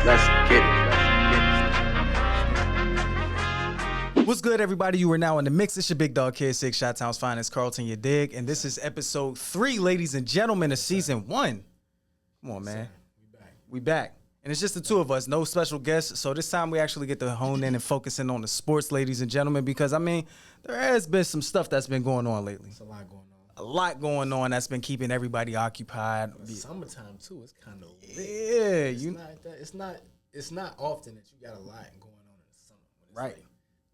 Let's get it. What's good, everybody? You are now in the mix. It's your big dog kid, Six Shot Town's finest, Carlton, you dig? And this is episode 3, ladies and gentlemen, of season 1. Come on, man. We back. And it's just the two of us, no special guests. So this time we actually get to hone in and focus in on the sports, ladies and gentlemen, because, I mean, there has been some stuff that's been going on lately. It's a lot going on. A lot going on that's been keeping everybody occupied. Summertime too. It's kind of lit. Yeah, It's not often that you got a lot going on in the summer. Right. Like,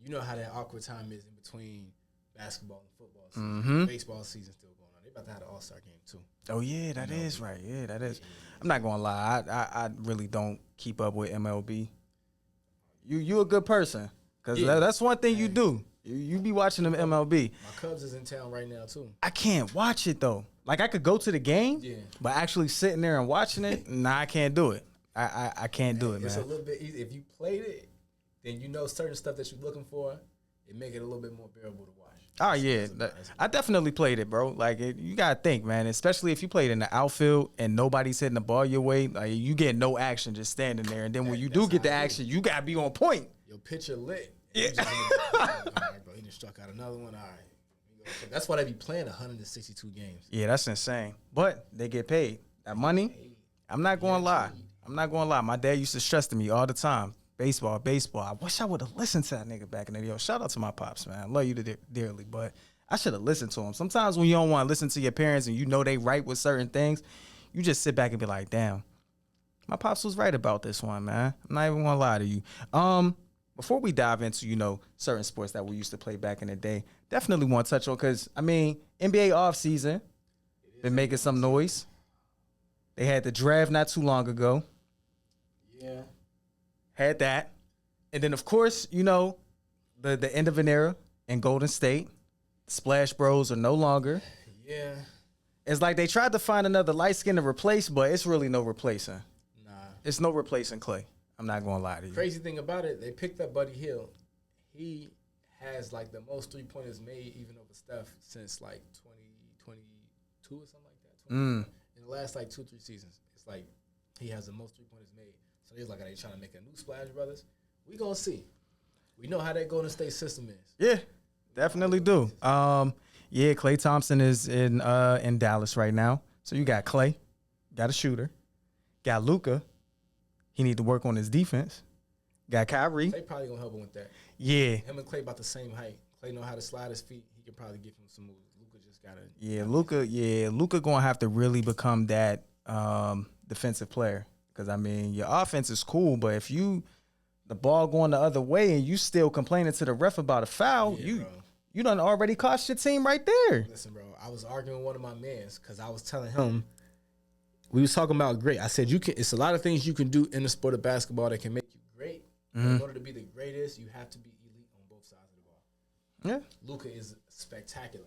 you know how that awkward time is in between basketball and football season. Baseball season still going on. They about to have the All-Star game too. Oh yeah, that is right. Yeah, that is. I'm not gonna lie. I really don't keep up with MLB. You a good person, cause that's one thing you do. You be watching them MLB. My Cubs is in town right now too. I can't watch it though. Like I could go to the game, but actually sitting there and watching it, nah, I can't do it. I can't do it, It's man. a little bit easy. If you played it, then you know certain stuff that you're looking for. It make it a little bit more bearable to watch. Oh yeah, I definitely played it, bro. Like you gotta think, man. Especially if you played in the outfield and nobody's hitting the ball your way, like you get no action just standing there. And then when you do get the action, you gotta be on point. Your pitcher lit. Yeah. All right, bro. He just struck out another one. All right. That's why they be playing 162 games. Yeah, that's insane. But they get paid. That money, I'm not gonna lie. My dad used to stress to me all the time. Baseball. I wish I would have listened to that nigga back in the day. Yo, shout out to my pops, man. I love you dearly, but I should have listened to him. Sometimes when you don't want to listen to your parents and you know they right with certain things, you just sit back and be like, damn, my pops was right about this one, man. I'm not even gonna lie to you. Before we dive into, certain sports that we used to play back in the day, definitely want to touch on, because, I mean, NBA offseason been making some noise. They had the draft not too long ago. Yeah. Had that. And then, of course, the end of an era in Golden State. Splash Bros are no longer. Yeah. It's like they tried to find another light skin to replace, but it's really no replacing. Nah. It's no replacing Clay. I'm not going to lie to you. Crazy thing about it, they picked up Buddy Hield. He has, like, the most three-pointers made even over Steph since, like, 2022 or something like that. In the last, like, 2-3 seasons. It's like he has the most three-pointers made. So they was like, are they trying to make a new Splash Brothers? We gonna see. We know how that Golden State system is. Yeah, definitely do. Klay Thompson is in Dallas right now. So you got Klay, got a shooter, got Luka. He need to work on his defense. Got Kyrie. They probably gonna help him with that. Yeah. Him and Klay about the same height. Klay know how to slide his feet. He can probably give him some moves. Luka just gotta. Yeah, Luka gonna have to really become that defensive player. Because, I mean, your offense is cool, but if the ball going the other way and you still complaining to the ref about a foul, you done already cost your team right there. Listen, bro, I was arguing with one of my mans because I was telling him, we was talking about great. I said, it's a lot of things you can do in the sport of basketball that can make you great. In order to be the greatest, you have to be elite on both sides of the ball. Yeah. Luka is spectacular.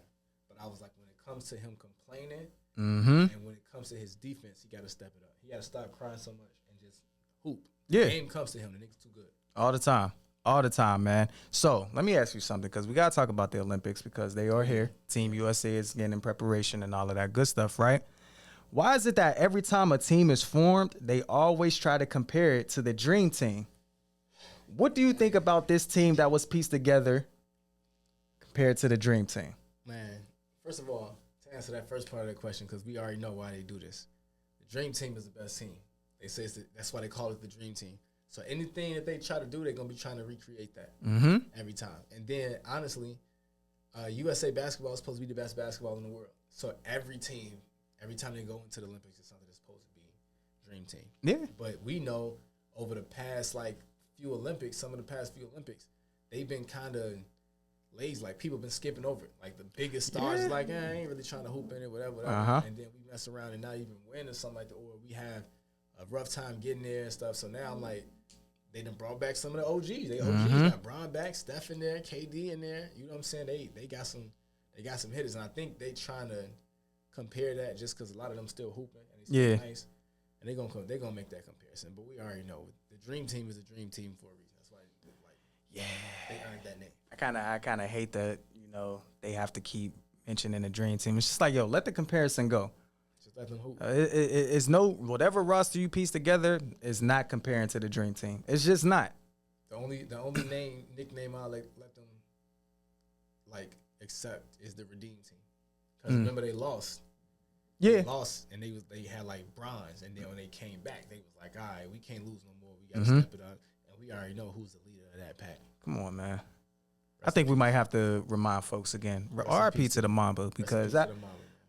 But I was like, when it comes to him complaining, and when it comes to his defense, he got to step it up. He got to stop crying so much and just hoop. Yeah. The game comes to him. The nigga's too good. All the time, man. So let me ask you something, because we got to talk about the Olympics, because they are here. Team USA is getting in preparation and all of that good stuff, right? Why is it that every time a team is formed, they always try to compare it to the dream team? What do you think about this team that was pieced together compared to the dream team? Man, first of all, to answer that first part of the question, because we already know why they do this. The dream team is the best team. They say that's why they call it the dream team. So anything that they try to do, they're going to be trying to recreate that every time. And then, honestly, USA basketball is supposed to be the best basketball in the world. So every team, every time they go into the Olympics, it's something that's supposed to be dream team. Yeah. But we know over the past, few Olympics, some of the past few Olympics, they've been kind of lazy. Like, people been skipping over it. Like, the biggest stars, I ain't really trying to hoop in it, whatever. And then we mess around and not even win or something like that, or we have a rough time getting there and stuff. So now I'm like, they done brought back some of the OGs. They OGs got Bron back, Steph in there, KD in there. You know what I'm saying? They got some hitters, and I think they trying to compare that just because a lot of them still hooping and they still nice, and they gonna make that comparison. But we already know the dream team is a dream team for a reason. That's why they earned that name. I kind of hate that they have to keep mentioning the dream team. It's just like, yo, let the comparison go. let them hoop. It's no whatever roster you piece together is not comparing to the Dream Team. It's just not. The only nickname I let them accept is the Redeem Team. Because remember they lost. Yeah. They lost and they had like bronze, and then when they came back, they was like, all right, we can't lose no more. We gotta step it up, and we already know who's the leader of that pack. Come on, man. I think we might have to remind folks again. RIP to the Mamba, because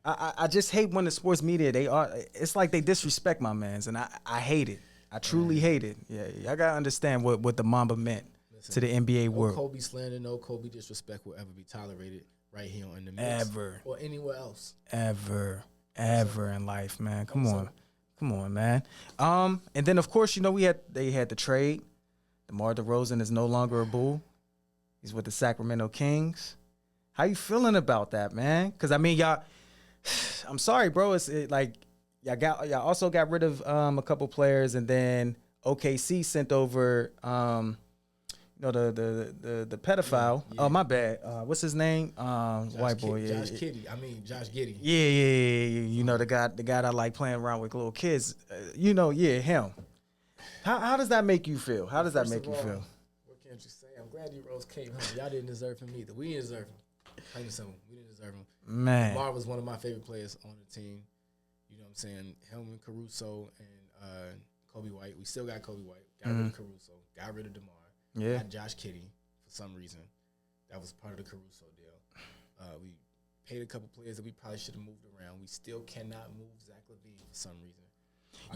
I just hate when the sports media it's like they disrespect my mans, and I hate it. I truly hate it. Yeah, I gotta understand what the Mamba meant to the NBA world. No Kobe slander, no Kobe disrespect will ever be tolerated right here on the mix ever or anywhere else. Ever in life, man. Come on, man. And then of course, they had the trade. DeMar DeRozan is no longer a Bull. He's with the Sacramento Kings. How you feeling about that, man? Because I mean, y'all. I'm sorry, bro. Y'all also got rid of a couple players, and then OKC sent over the pedophile. Yeah. Oh, my bad. What's his name? White boy. Josh Giddey. Yeah. The guy that like playing around with little kids. Him. How does that make you feel? How does that make you feel? What can you say? I'm glad you Rose came home. Y'all didn't deserve him either. We didn't deserve him. We didn't deserve him. Man. Lamar was one of my favorite players on the team. You know what I'm saying? Him and Caruso and Kobe White. We still got Kobe White. Got rid of Caruso. Got rid of DeMar. Yeah. Got Josh Giddey for some reason. That was part of the Caruso deal. We paid a couple players that we probably should have moved around. We still cannot move Zach LaVine for some reason. I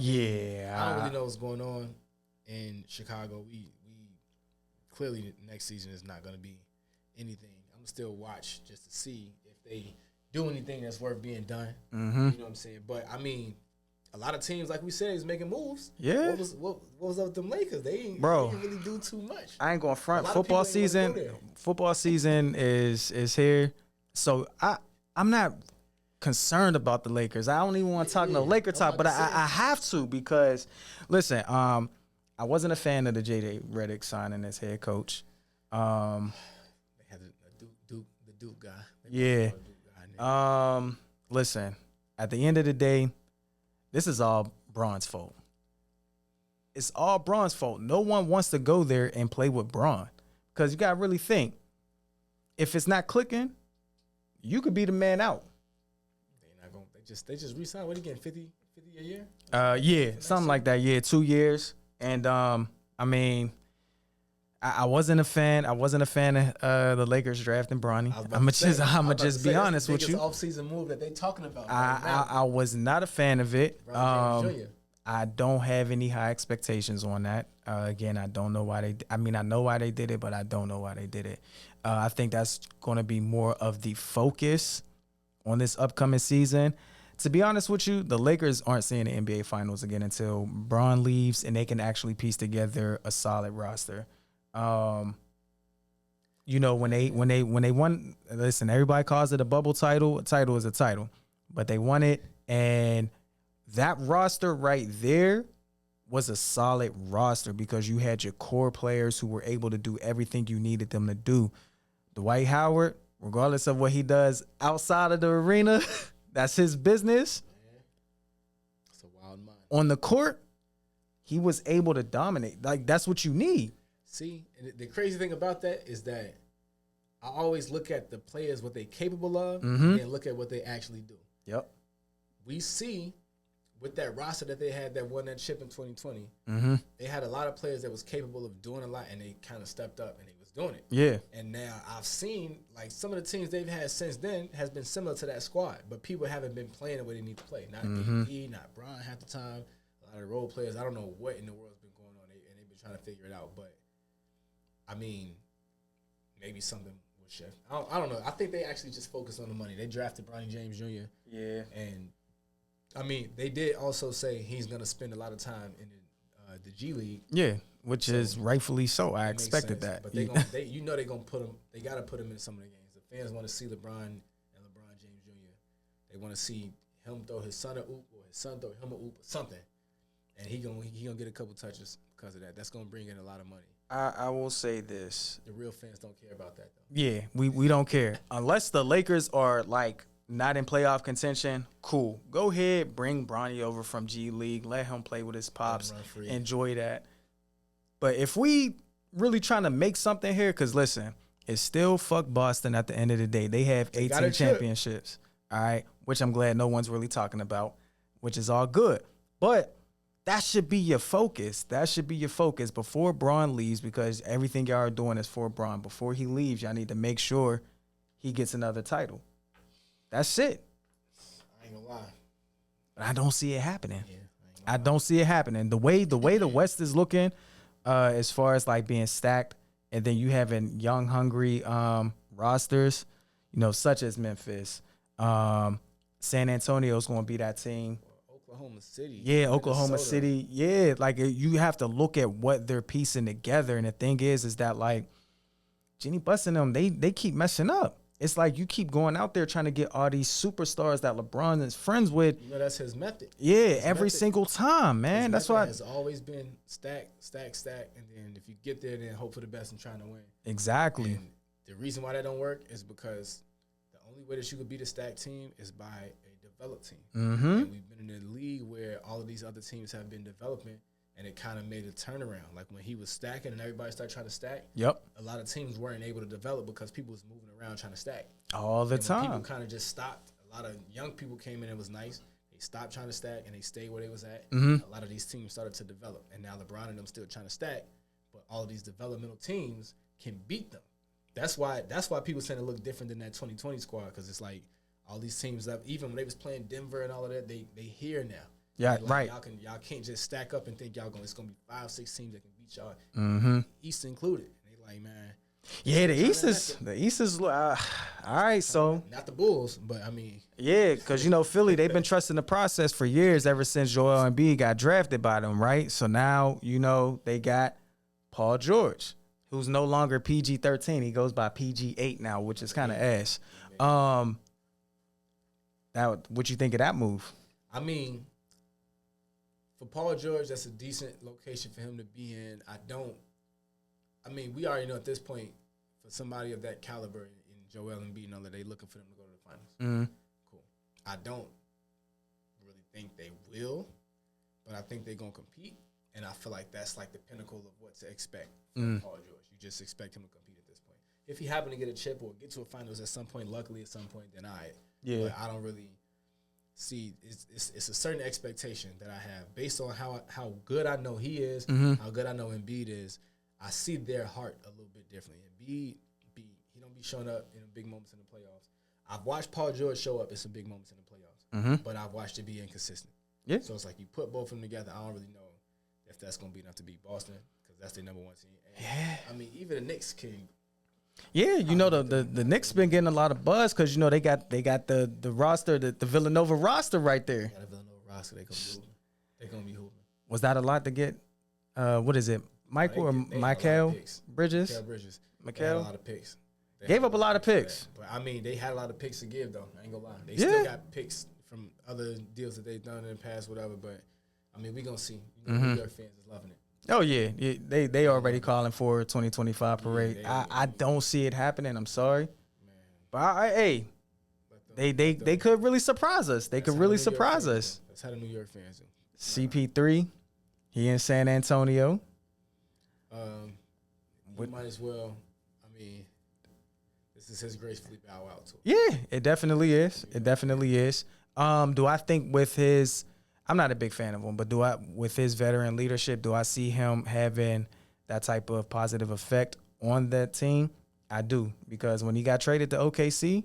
don't really know what's going on in Chicago. We clearly next season is not going to be anything. I'm still watch just to see if they do anything that's worth being done. Mm-hmm. You know what I'm saying? But I mean, a lot of teams, like we said, is making moves. Yeah. What was up with them Lakers? They ain't really do too much. I ain't going to front. Football season is here. So I'm not concerned about the Lakers. I don't even want to talk no Laker talk, but I have to, because listen, I wasn't a fan of the J.J. Redick signing as head coach. They had the Duke guy. Yeah. Listen, at the end of the day, this is all Bron's fault. It's all Bron's fault. No one wants to go there and play with Bron, because you got to really think, if it's not clicking, you could be the man out. They're not going. They just re-signed. What are you getting? 50 a year? Yeah, something like that. Yeah, 2 years. And I mean, I wasn't a fan. I wasn't a fan of the Lakers drafting Bronny. I'm gonna just be honest with you. Off-season move that they talking about. I was not a fan of it. I don't have any high expectations on that. Again, I don't know why I know why they did it, but I don't know why they did it. I think that's going to be more of the focus on this upcoming season. To be honest with you, the Lakers aren't seeing the NBA Finals again until Bron leaves and they can actually piece together a solid roster. When they won, listen, everybody calls it a bubble title. A title is a title, but they won it, and that roster right there was a solid roster because you had your core players who were able to do everything you needed them to do. Dwight Howard, regardless of what he does outside of the arena, that's his business. It's a wild mind. On the court, he was able to dominate. Like, that's what you need. See, and the crazy thing about that is that I always look at the players, what they're capable of, and look at what they actually do. Yep. We see with that roster that they had that won that chip in 2020, they had a lot of players that was capable of doing a lot, and they kind of stepped up and they was doing it. Yeah. And now I've seen, like, some of the teams they've had since then has been similar to that squad, but people haven't been playing the way they need to play. Not AD, not Bron half the time. A lot of the role players, I don't know what in the world's been going on, and they've been trying to figure it out. But, I mean, maybe something will shift. I don't know. I think they actually just focus on the money. They drafted Bronny James Jr. Yeah. And I mean, they did also say he's going to spend a lot of time in the G League. Yeah, which is rightfully so. I expected that. But they're going to put him. They got to put him in some of the games. The fans want to see LeBron and LeBron James Jr. They want to see him throw his son a oop or his son throw him a oop or something, and he gonna get a couple touches because of that. That's going to bring in a lot of money. I will say this: the real fans don't care about that, though. Yeah, we don't care unless the Lakers are like not in playoff contention, cool. Go ahead, bring Bronny over from G League. Let him play with his pops. Enjoy that. But if we really trying to make something here, because listen, it's still fuck Boston at the end of the day. They have 18 championships, all right, which I'm glad no one's really talking about, which is all good. But that should be your focus. That should be your focus before Bron leaves, because everything y'all are doing is for Bron. Before he leaves, y'all need to make sure he gets another title. That's it. I ain't gonna lie. But I don't see it happening. I don't see it happening. The way the West is looking, as far as like being stacked, and then you having young, hungry rosters, such as Memphis, San Antonio's going to be that team. Oklahoma City. Yeah, Oklahoma City. Yeah, like you have to look at what they're piecing together. And the thing is that like Jenny Buss and them, they keep messing up. It's like you keep going out there trying to get all these superstars that LeBron is friends with. That's his method. Yeah, every single time, man. That's why it's always been stack, and then if you get there, then hope for the best and trying to win. Exactly. And the reason why that don't work is because the only way that you could beat a stacked team is by a developed team. Mm-hmm. And we've been in a league where all of these other teams have been developing, and it kind of made a turnaround. Like when he was stacking and everybody started trying to stack, yep, a lot of teams weren't able to develop because people was moving around trying to stack. All the time. People kind of just stopped. A lot of young people came in, it was nice. They stopped trying to stack, and they stayed where they was at. Mm-hmm. A lot of these teams started to develop, and now LeBron and them still trying to stack, but all of these developmental teams can beat them. That's why people saying it look different than that 2020 squad, because it's like all these teams that even when they was playing Denver and all of that, they here now. Yeah, like, right. Y'all can't just stack up and think it's gonna be 5-6 teams that can beat y'all, mm-hmm. East included. And they like, man. Yeah, the East is all right. So not the Bulls, but I mean, yeah, because Philly, they've been trusting the process for years, ever since Joel Embiid got drafted by them, right? So now they got Paul George, who's no longer PG-13. He goes by PG-8 now, which is kind of ass. Now, what you think of that move? I mean, for Paul George, that's a decent location for him to be in. We already know at this point, for somebody of that caliber in Joel Embiid and all that, they looking for them to go to the finals. Mm-hmm. Cool. I don't really think they will, but I think they're going to compete, and I feel like that's like the pinnacle of what to expect from Paul George. You just expect him to compete at this point. If he happen to get a chip or get to a finals at some point, luckily at some point, then yeah. But I don't really see it's a certain expectation that I have based on how good I know he is, how good I know Embiid is. I see their heart a little bit differently. Embiid, he don't be showing up in big moments in the playoffs. I've watched Paul George show up in some big moments in the playoffs, but I've watched it be inconsistent. Yeah. So it's like you put both of them together. I don't really know if that's going to be enough to beat Boston because that's their number one team. And, yeah. I mean, even the Knicks can. Yeah, the Knicks been getting a lot of buzz because they got the roster, the Villanova roster right there. Got a Villanova roster. They gonna be hooping. Was that a lot to get? What is it, Michael or Michael Bridges? Michael Bridges. Michael They had a lot of picks. Gave up a lot of picks. But I mean, they had a lot of picks to give though. I ain't gonna lie. They still got picks from other deals that they've done in the past, whatever. But I mean, we gonna see. New York fans is loving it. Oh yeah, they already calling for a 2025 parade. I don't see it happening. I'm sorry, but they could really surprise us. They could really surprise us. That's how the New York fans do. CP3, he in San Antonio. We might as well. I mean, this is his gracefully bow out to. Yeah, it definitely is. It definitely is. Do I think with his? I'm not a big fan of him, but with his veteran leadership, do I see him having that type of positive effect on that team? I do, because when he got traded to OKC,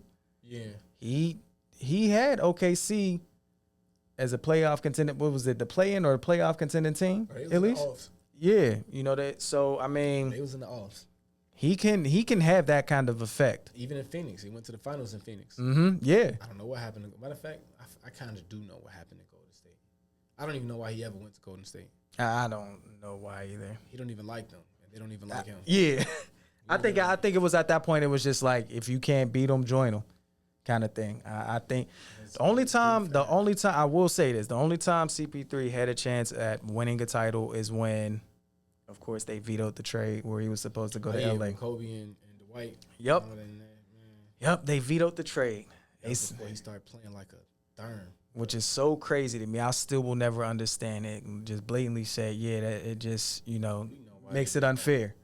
he had OKC as a playoff contender. What was it, the play-in or the playoff contending team? At least, yeah, that. So I mean, they was in the offs. He can have that kind of effect. Even in Phoenix, he went to the finals in Phoenix. Yeah. I don't know what happened. Matter of fact, I kind of do know what happened in Golden State. I don't even know why he ever went to Golden State. I don't know why either. He don't even like them, and they don't even like him. Yeah. I think it was at that point. It was just like, if you can't beat them, join them, kind of thing. I think the only time I will say this, the only time CP3 had a chance at winning a title is when, of course, they vetoed the trade where he was supposed to go to LA. Kobe and Dwight. Yep, they vetoed the trade. before he started playing like a therm. Which is so crazy to me. I still will never understand it. And just blatantly say, yeah, that it just, makes it unfair.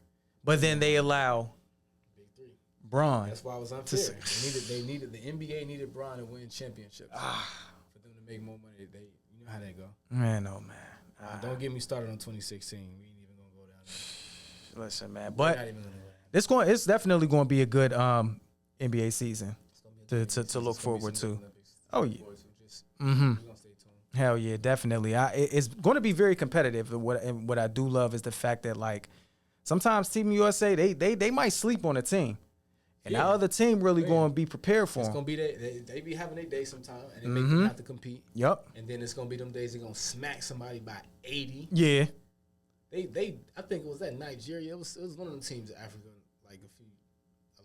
But then they allow Big 3. Bron. That's why it was unfair. They needed the NBA needed Bron to win championships. For them to make more money, you know how they go. Man, oh man. Don't get me started on 2016. We ain't even gonna go down there. Listen, man. But it's definitely going to be a good NBA season to look forward to. Oh yeah. Mm-hmm. Hell yeah, definitely. It's going to be very competitive. And what I do love is the fact that like sometimes Team USA they might sleep on a team, and that other team really going to be prepared for them. It's going to be they be having their day sometime, and they make them have to compete. Yep. And then it's going to be them days they're going to smack somebody by 80. Yeah. They I think it was that Nigeria. It was one of the teams in Africa like a few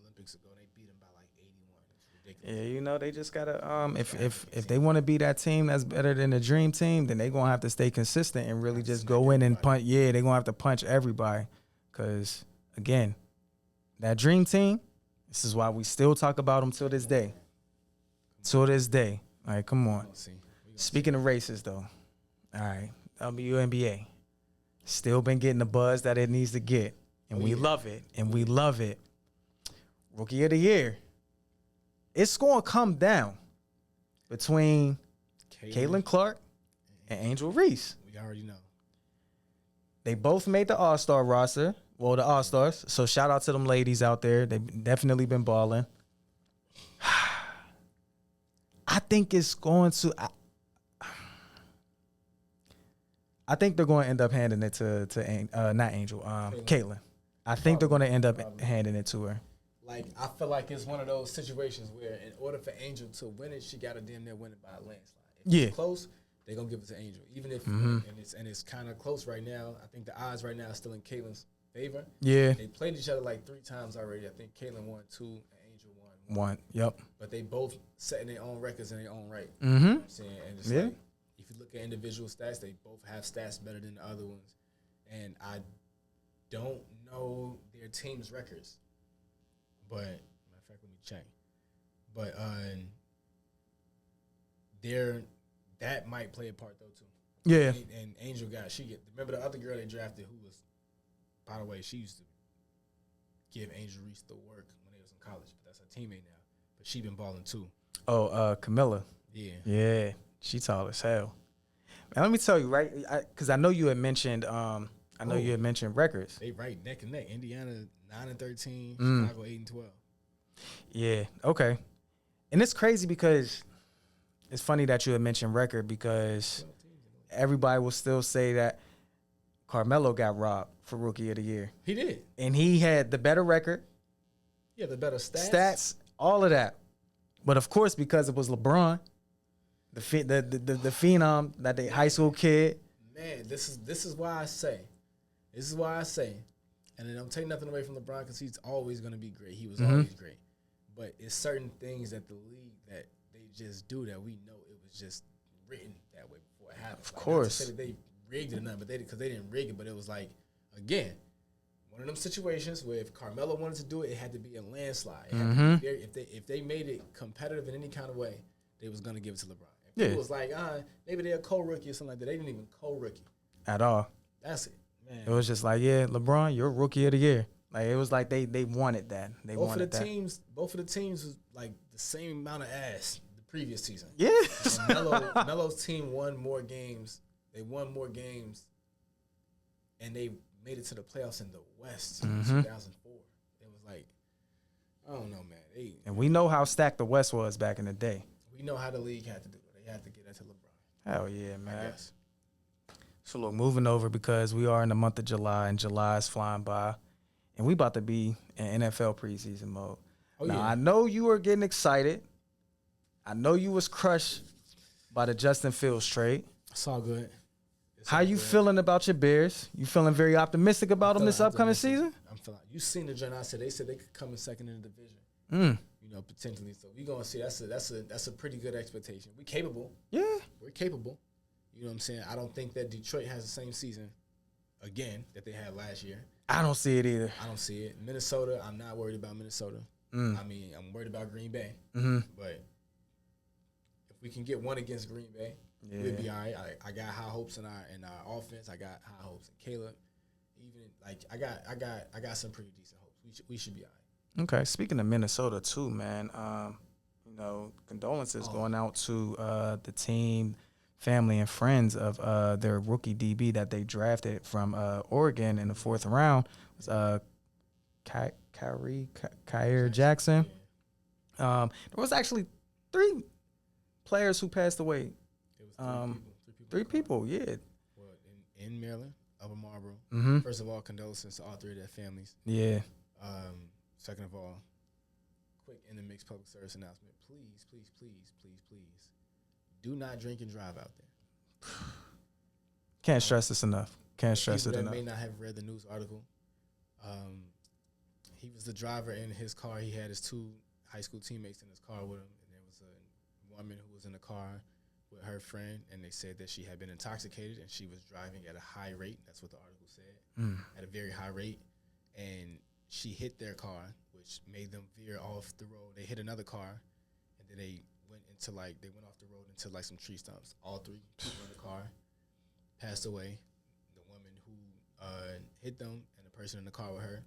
Olympics ago. They beat them by like 81. It's ridiculous. Yeah, they just gotta if they want to be that team that's better than the dream team, then they gonna have to stay consistent and really just go in and punch. Yeah, they gonna have to punch everybody, cause again, that dream team. This is why we still talk about them till this day. Till this day. All right, come on. Speaking of races, though, all right, WNBA still been getting the buzz that it needs to get, and we love it, and we love it. Rookie of the Year. It's going to come down between Caitlin Clark and Angel Reese. We already know. They both made the All-Star roster. Well, the All-Stars. So shout out to them ladies out there. They've definitely been balling. I think it's going to... I think they're going to end up handing it to not Angel, Caitlin. I think they're going to end up handing it to her. Like, I feel like it's one of those situations where in order for Angel to win it, she got to damn near win it by a landslide. If it's close, they're going to give it to Angel. Even if and it's kind of close right now. I think the odds right now are still in Caitlin's favor. Yeah. They played each other like 3 times already. I think Caitlin won 2 and Angel won 1. Yep. But they both setting their own records in their own right. Mm-hmm. You know what I'm saying? And it's like, if you look at individual stats, they both have stats better than the other ones. And I don't know their team's records. But, matter of fact, let me check. But that might play a part, though, too. Yeah. And Angel remember the other girl they drafted who was, by the way, she used to give Angel Reese the work when they was in college. But that's her teammate now. But she been balling, too. Oh, Camilla. Yeah. Yeah. She tall as hell. Man, let me tell you, right? Because I know you had mentioned you had mentioned records. They right neck and neck. Indiana 9-13, Chicago 8-12. Yeah. Okay. And it's crazy because it's funny that you had mentioned record because everybody will still say that Carmelo got robbed for Rookie of the Year. He did. And he had the better record. Yeah, the better stats. Stats, all of that. But of course, because it was LeBron, the phenom, that the high school kid. Man, this is why I say. And it don't take nothing away from LeBron because he's always going to be great. He was always great. But it's certain things that the league that they just do that we know it was just written that way before it happened. Of course. Not to say that they rigged it or nothing, because they didn't rig it. But it was like, again, one of them situations where if Carmelo wanted to do it, it had to be a landslide. If they made it competitive in any kind of way, they was going to give it to LeBron. If it was like, maybe they're a co-rookie or something like that. They didn't even co-rookie. At all. That's it. Man. It was just like, yeah, LeBron, you're Rookie of the Year. Like, it was like they wanted that. Both of the teams was like the same amount of ass the previous season. Yeah. Melo's team won more games. They won more games, and they made it to the playoffs in the West in 2004. It was like, I don't know, man. And we know how stacked the West was back in the day. We know how the league had to do it. They had to get that to LeBron. Hell yeah, man. I guess. So, look, moving over because we are in the month of July, and July is flying by, and we about to be in NFL preseason mode. Now, I know you were getting excited. I know you was crushed by the Justin Fields trade. It's all good. How you feeling about your Bears? You feeling very optimistic about them this upcoming season? I'm feeling. You seen the joint I said. They said they could come in second in the division. You know, potentially. So we gonna see. That's a pretty good expectation. We capable. Yeah, we're capable. You know what I'm saying? I don't think that Detroit has the same season again that they had last year. I don't see it either. I don't see it. Minnesota, I'm not worried about Minnesota. I mean, I'm worried about Green Bay. But we can get one against Green Bay. Yeah. We'll be all right. I got high hopes in our offense. I got high hopes in Caleb. Even like I got some pretty decent hopes. We should be all right. Okay. Speaking of Minnesota too, man. Condolences going out to the team, family, and friends of their rookie DB that they drafted from Oregon in the 4th round. It was Kyrie Jackson. There was actually 3 players who passed away. It was three people, yeah. Well, in Maryland, Upper Marlboro. Mm-hmm. First of all, condolences to all 3 of their families. Yeah. Second of all, quick in the mixed public service announcement. Please, do not drink and drive out there. Can't stress this enough. Can't stress it People that enough. may not have read the news article. He was the driver in his car. He had his 2 high school teammates in his car with him, and there was a woman who was in the car with her friend, and they said that she had been intoxicated and she was driving at a high rate. That's what the article said, at a very high rate, and she hit their car, which made them veer off the road. They hit another car, and then they went off the road into like some tree stumps. All 3 people in the car passed away. The woman who hit them and the person in the car with her,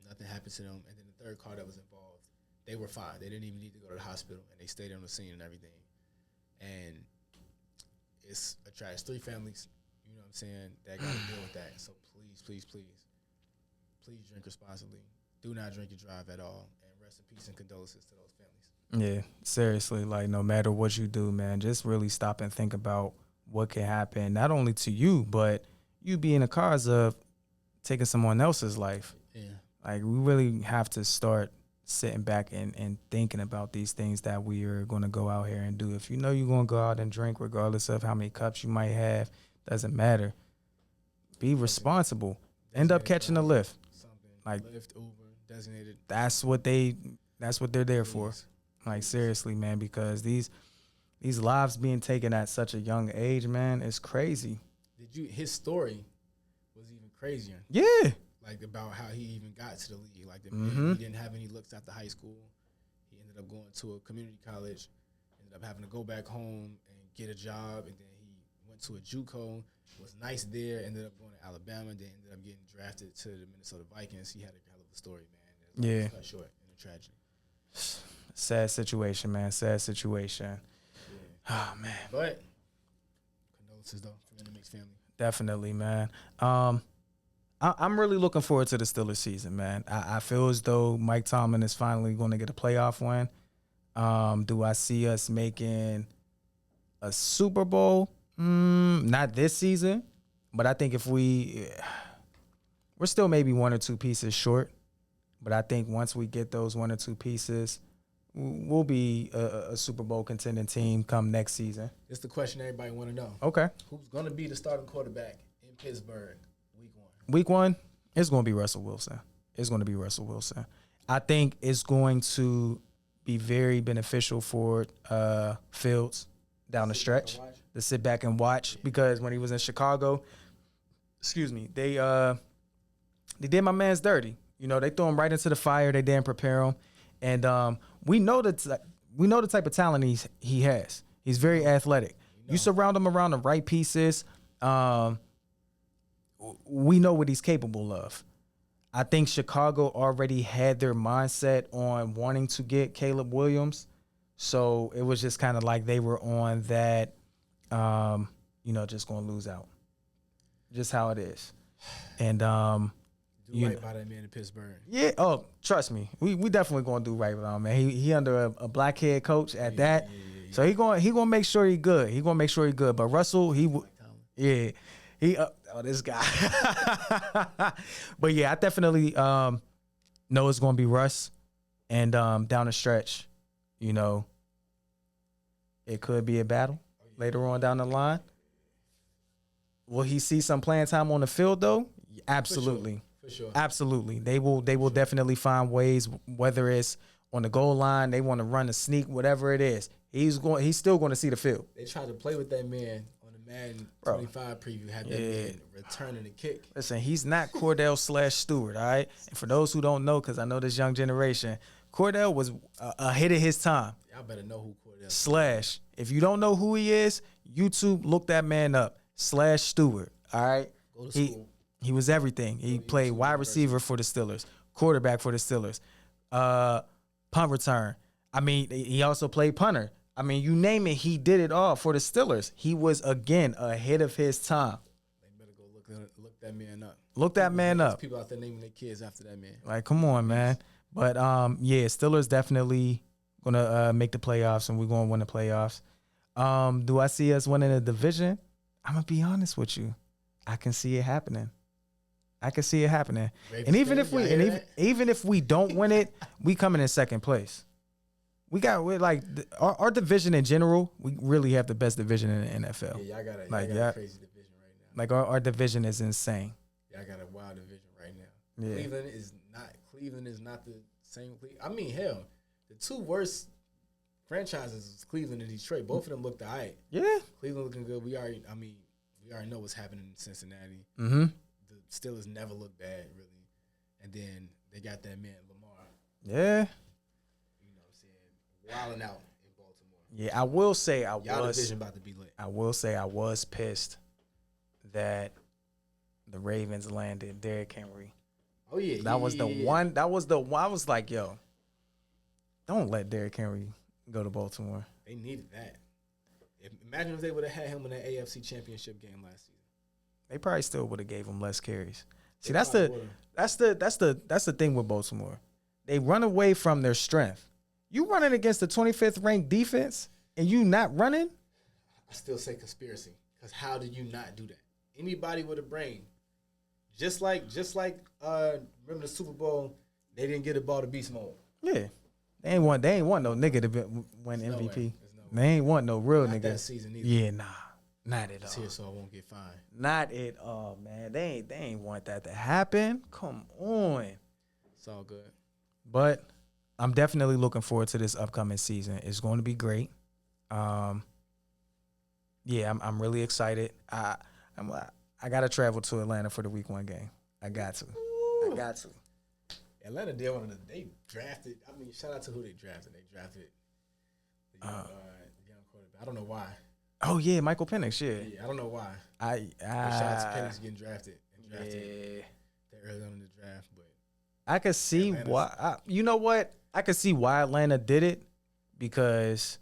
nothing happened to them. And then the 3rd car that was involved, they were fine. They didn't even need to go to the hospital, and they stayed on the scene and everything. And it's a tragedy. 3 families, you know what I'm saying, that got to deal with that. So please drink responsibly. Do not drink and drive at all. And rest in peace and condolences to those families. Yeah, seriously, like no matter what you do, man, just really stop and think about what can happen, not only to you, but you be in the cars of taking someone else's life. Yeah. Like we really have to start sitting back and thinking about these things that we are going to go out here and do. If you know you're going to go out and drink, regardless of how many cups you might have, doesn't matter. Be responsible. End up catching a lift. Like Lyft, Uber, designated. That's what they're there for. Like seriously, man, because these lives being taken at such a young age, man, is crazy. His story was even crazier. Yeah. Like about how he even got to the league. Like he didn't have any looks after high school. He ended up going to a community college, ended up having to go back home and get a job, and then he went to a JUCO, was nice there, ended up going to Alabama, then ended up getting drafted to the Minnesota Vikings. He had a hell of a story, man. Yeah. Cut short in a tragedy. Sad situation, man. Sad situation. Yeah. Oh, man. But condolences, though, from the Mix family. Definitely, man. I'm really looking forward to the Steelers season, man. I feel as though Mike Tomlin is finally going to get a playoff win. Do I see us making a Super Bowl? Not this season, but I think if we're still maybe 1 or 2 pieces short. But I think once we get those 1 or 2 pieces, we'll be a Super Bowl contending team come next season. It's the question everybody want to know. Okay. Who's going to be the starting quarterback in Pittsburgh week 1? Week 1, it's going to be Russell Wilson. I think it's going to be very beneficial for Fields down the stretch to sit back and watch, because when he was in Chicago, they did my man's dirty. You know, they threw him right into the fire. They didn't prepare him, and we know the type of talent he has. He's very athletic. You surround him around the right pieces. We know what he's capable of. I think Chicago already had their mindset on wanting to get Caleb Williams, so it was just kind of like they were on that, just going to lose out. Just how it is. And do right by that man in Pittsburgh. Yeah. Oh, trust me, we definitely going to do right by him, man. He under a black head coach at that, so he going make sure he good. He going to make sure he good. But Russell, this guy. But yeah, I definitely know it's going to be Russ, and down the stretch, it could be a battle later on down the line. Will he see some playing time on the field though? Absolutely. For sure. Absolutely. They will definitely find ways, whether it's on the goal line, they want to run a sneak, whatever it is. He's still going to see the field. They tried to play with that man on the Madden 25 preview, had that man returning the kick. Listen, he's not Cordell/Stewart, all right? And for those who don't know, because I know this young generation, Cordell was ahead of his time. Y'all better know who Cordell. Slash. If you don't know who he is, YouTube, look that man up. Slash Stewart. All right. Go to school. He was everything. He played wide receiver for the Steelers, quarterback for the Steelers, punt return. I mean, he also played punter. I mean, you name it, he did it all for the Steelers. He was, again, ahead of his time. They better go look that man up. Look that man up. People out there naming their kids after that man. Like, come on, man. But, yeah, Steelers definitely going to make the playoffs, and we're going to win the playoffs. Do I see us winning a division? I'm going to be honest with you. I can see it happening. Ravens And even fans, even if we don't win it, we coming in second place. We're like our division in general. We really have the best division in the NFL. Yeah, y'all got a crazy division right now. Like our division is insane. Y'all got a wild division right now. Yeah. Cleveland is not the same. I mean, hell, the two worst franchises is Cleveland and Detroit. Both of them looked all right. Yeah. Cleveland looking good. We already know what's happening in Cincinnati. Mm-hmm. The Steelers never look bad, really. And then they got that man, Lamar. Yeah. You know what I'm saying? Wilding out in Baltimore. Yeah, I will say Y'all division about to be lit. I will say I was pissed that the Ravens landed Derrick Henry. Oh, yeah. That was the one. That was the one. I was like, yo, don't let Derrick Henry go to Baltimore. They needed that. Imagine if they would have had him in the AFC Championship game last season. They probably still would have gave him less carries. See, that's the thing with Baltimore. They run away from their strength. You running against the 25th ranked defense and you not running? I still say conspiracy. Because how do you not do that? Anybody with a brain, just like remember the Super Bowl, they didn't get the ball to beast mode. Yeah. They ain't want no nigga to win MVP. They ain't want no real nigga. That season either. Yeah, nah. Not at all. It's here so I won't get fined. Not at all, man. They ain't want that to happen. Come on. It's all good. But I'm definitely looking forward to this upcoming season. It's going to be great. Yeah, I'm really excited. I gotta travel to Atlanta for the week 1 game. I got to. Atlanta did they drafted. I mean, shout out to who they drafted. They drafted the young quarterback. I don't know why. Oh yeah, Michael Penix. Yeah, I don't know why. Shout out to Penix getting drafted that early on in the draft, but I could see why. You know what? I could see why Atlanta did it because,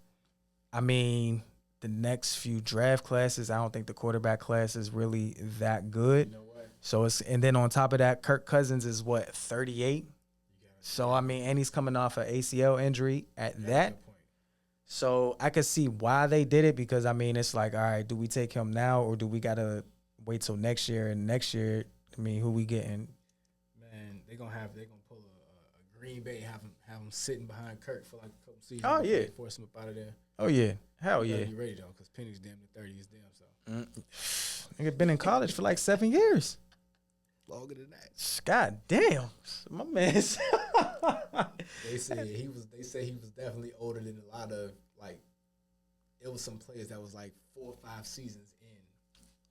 I mean, the next few draft classes, I don't think the quarterback class is really that good. You know what? So and then on top of that, Kirk Cousins is 38. So I mean, and he's coming off an ACL injury at that. So I could see why they did it because, I mean, it's like, all right, do we take him now or do we got to wait till next year? And next year, I mean, who we getting? Man, they're going to pull a Green Bay, have him sitting behind Kirk for like a couple seasons. Oh, yeah. Force him up out of there. Oh, yeah. Hell yeah. You ready, though, because Penny's damn near 30 is damn so. Nigga been in college for like 7 years. Longer than that. God damn. My man. They say he was definitely older than a lot of, like, it was some players that was like 4 or 5 seasons in.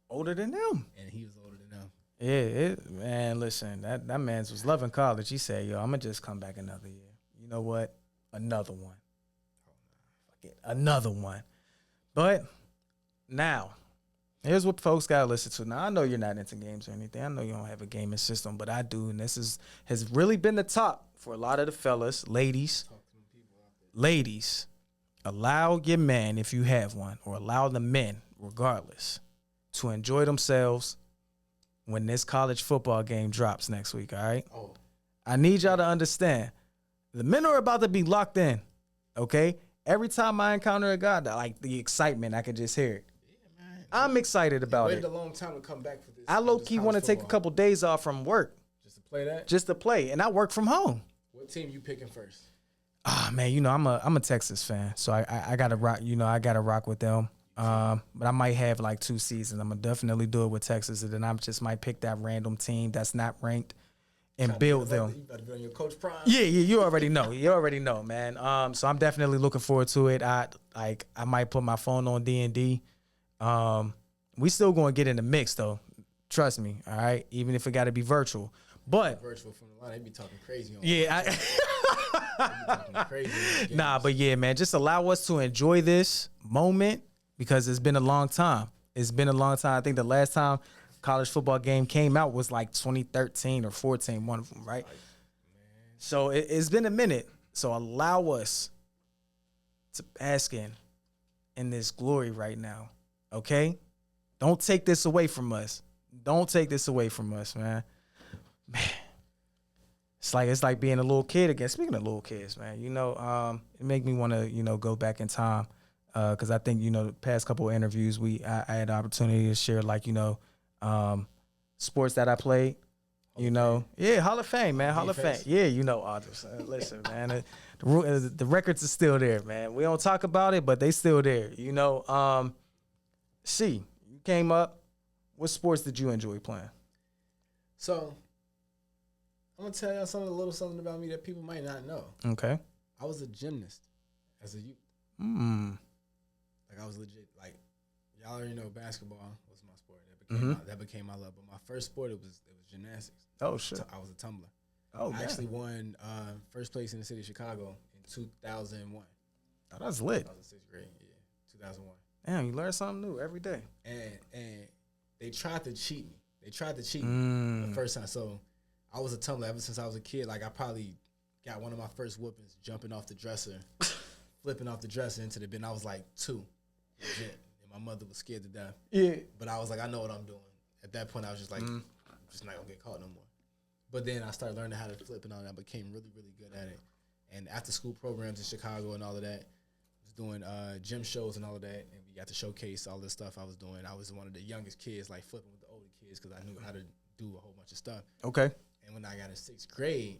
Older than them. And he was older than them. Yeah, man, listen, that man was loving college. He said, yo, I'm going to just come back another year. You know what? Another one. Fuck it. Another one. But now, here's what folks got to listen to. Now, I know you're not into games or anything. I know you don't have a gaming system, but I do. And this has really been the top for a lot of the fellas, ladies. Ladies, allow your man, if you have one, or allow the men, regardless, to enjoy themselves when this college football game drops next week, all right? Oh. I need y'all to understand. The men are about to be locked in, okay? Every time I encounter a guy, like the excitement, I can just hear it. Yeah, man. I'm excited about it. Waited a long time to come back for this. I low-key want to take a couple days off from work. Just to play that? Just to play, and I work from home. What team you picking first? Ah, man, you know, I'm a Texas fan, so I gotta rock. You know, I gotta rock with them. But I might have like 2 seasons. I'm gonna definitely do it with Texas, and then I just might pick that random team that's not ranked and build them. You better be on your Coach Prime. Yeah, you already know. You already know, man. So I'm definitely looking forward to it. I might put my phone on D&D. We still gonna get in the mix though. Trust me, all right. Even if it got to be virtual. But virtual from the line, they be talking crazy. yeah, They be talking crazy. nah, but yeah, man, just allow us to enjoy this moment because it's been a long time. It's been a long time. I think the last time college football game came out was like 2013 or 14, one of them, right? So it's been a minute. So allow us to bask in this glory right now, okay? Don't take this away from us. Don't take this away from us, man. Man, it's like being a little kid again. Speaking of little kids, man, it make me want to, go back in time. Because I think, the past couple of interviews, I had the opportunity to share, sports that I played. Yeah, Hall of Fame, man, Hall of Fame. Yeah, Audrey. Listen, man, the records are still there, man. We don't talk about it, but they still there. You came up. What sports did you enjoy playing? So, I'm gonna tell y'all a little something about me that people might not know. Okay. I was a gymnast as a youth. Like I was legit. Like y'all already know, basketball was my sport. That became my love. But my first sport it was gymnastics. Oh shit! I was a tumbler. Oh, I actually won first place in the city of Chicago in 2001. Oh, that's lit. I was in 6th grade. Yeah, 2001. Damn, you learn something new every day. And they tried to cheat me. The first time. So I was a tumbler ever since I was a kid. Like I probably got one of my first whoopings jumping off the dresser, flipping off the dresser into the bin. I was like 2. Legit. And my mother was scared to death. Yeah. But I was like, I know what I'm doing. At that point, I was just like, I'm just not going to get caught no more. But then I started learning how to flip and all that. I became really, really good at it. And after school programs in Chicago and all of that, I was doing gym shows and all of that. And we got to showcase all this stuff I was doing. I was one of the youngest kids, like flipping with the older kids because I knew how to do a whole bunch of stuff. Okay. And when I got in 6th grade,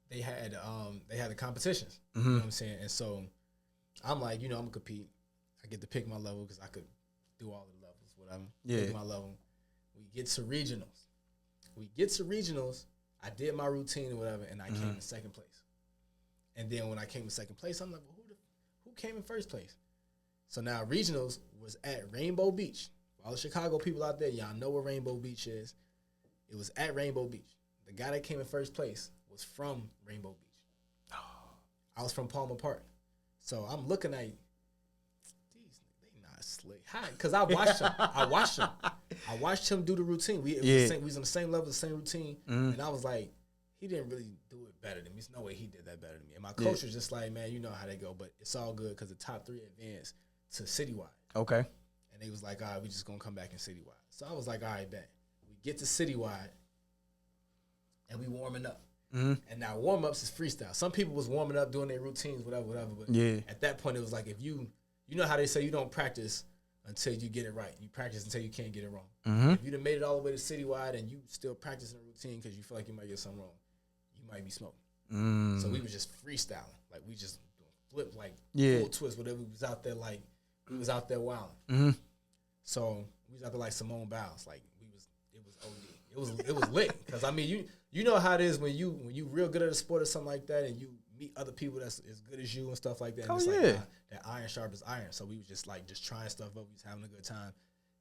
they had the competitions. You know what I'm saying? And so I'm like, I'm going to compete. I get to pick my level because I could do all the levels, whatever. Yeah. Pick my level. We get to regionals. I did my routine or whatever, and I came in 2nd place. And then when I came in 2nd place, I'm like, well, who came in 1st place? So now regionals was at Rainbow Beach. For all the Chicago people out there, y'all know where Rainbow Beach is. It was at Rainbow Beach. The guy that came in 1st place was from Rainbow Beach. I was from Palmer Park. So I'm looking at they not slick. Hi, because I watched him. I watched him do the routine. We was on the same level, the same routine. And I was like, he didn't really do it better than me. There's no way he did that better than me. And my coach was just like, man, you know how they go. But it's all good because the top 3 advanced to citywide. Okay. And they was like, all right, we just going to come back in citywide. So I was like, all right, bet. We get to citywide, and we warming up. And now warm-ups is freestyle. Some people was warming up, doing their routines, whatever. But at that point, it was like if you know how they say you don't practice until you get it right. You practice until you can't get it wrong. If you done made it all the way to citywide and you still practicing a routine because you feel like you might get something wrong, you might be smoking. So we was just freestyling. Like we just doing flip, like full twist, whatever. We was out there like, we was out there wilding. So we was out there like Simone Biles. Like it was OD. It was lit. Because I mean, you know how it is when you real good at a sport or something like that and you meet other people that's as good as you and stuff like that. And it's like that iron sharp as iron. So we was just trying stuff up. We was having a good time.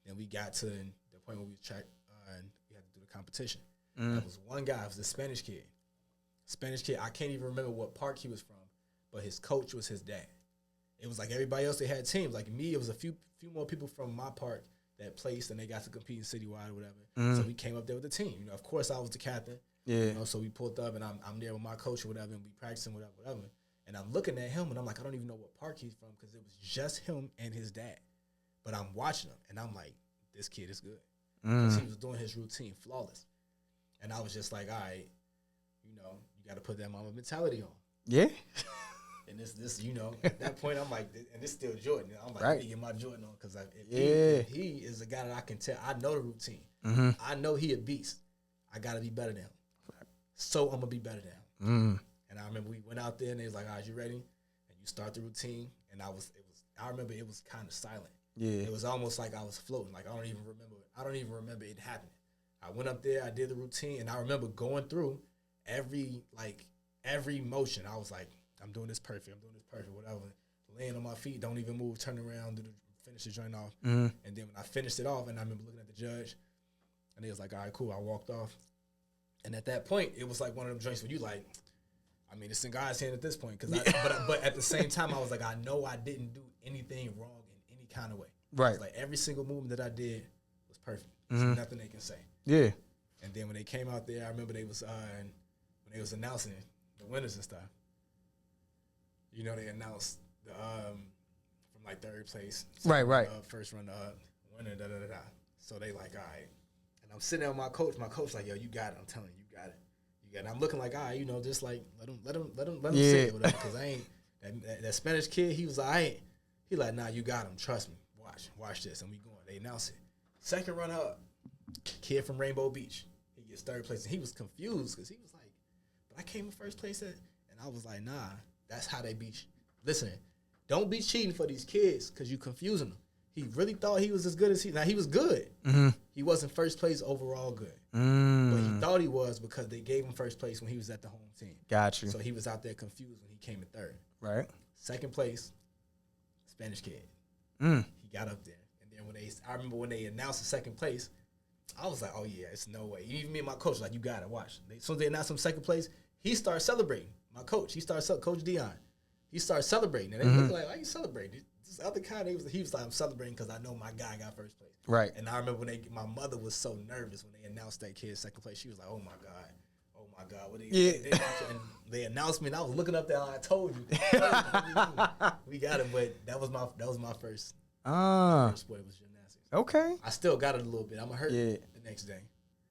Then we got to the point where we and we had to do the competition. There was one guy, it was a Spanish kid. I can't even remember what park he was from, but his coach was his dad. It was like everybody else, they had teams. Like me, it was a few more people from my park that placed and they got to compete in citywide or whatever. So we came up there with the team. Of course I was the captain. So we pulled up and I'm there with my coach or whatever and we practicing whatever. And I'm looking at him and I'm like, I don't even know what park he's from because it was just him and his dad. But I'm watching him and I'm like, this kid is good. Because he was doing his routine flawless. And I was just like, all right, you got to put that mama mentality on. Yeah. And this, at that point, I'm like, and this still Jordan. I'm like, I need to get my Jordan on because if he is a guy that I can tell, I know the routine. I know he a beast. I got to be better than him. So I'm going to be better than him. And I remember we went out there and they was like, all right, you ready? And you start the routine. And I remember it was kind of silent. Yeah. It was almost like I was floating. Like I don't even remember it happening. I went up there, I did the routine, and I remember going through every motion. I was like, I'm doing this perfect, whatever. Laying on my feet, don't even move, turn around, finish the joint off. And then when I finished it off, and I remember looking at the judge, And they was like, all right, cool. I walked off. And at that point, it was like one of them joints where you like, I mean, it's in God's hand at this point. But at the same time, I was like, I know I didn't do anything wrong in any kind of way. Right. Like every single movement that I did was perfect. There's nothing they can say. Yeah. And then when they came out there, I remember when they was announcing the winners and stuff. You know, they announced the from like third place, right, first run winner, So they like, all right. And I'm sitting there with my coach. My coach like, yo, you got it. I'm telling you, you got it. You got it. I'm looking like, all right, you know, just like let him say it, whatever. Because I ain't that Spanish kid. He was like, he like, nah, you got him. Trust me. Watch this. And we going. They announce it. Second runner up, kid from Rainbow Beach. He gets third place, and he was confused because he was like, but I came in first place and I was like, nah, that's how they beat you. Listen, don't be cheating for these kids because you confusing them. He really thought he was as good as he. Now he was good. He wasn't first place overall good, but he thought he was because they gave him first place when he was at the home team. Got you. So he was out there confused when he came in third. Right. Second place, Spanish kid. He got up there, and then I remember when they announced the second place, I was like, oh yeah, it's no way. Even me and my coach was like, you got to watch. As soon as they announced him second place, he started celebrating. My coach, Coach Dion, he started celebrating, and they looked like, why you celebrating? This other guy, he was like, I'm celebrating because I know my guy got first place. Right. And I remember my mother was so nervous when they announced that kid second place. She was like, oh my God. What they announced me, and I was looking up there. Like, I told you, we got it. But that was my first. First sport was gymnastics. Okay. I still got it a little bit. I'm gonna hurt the next day.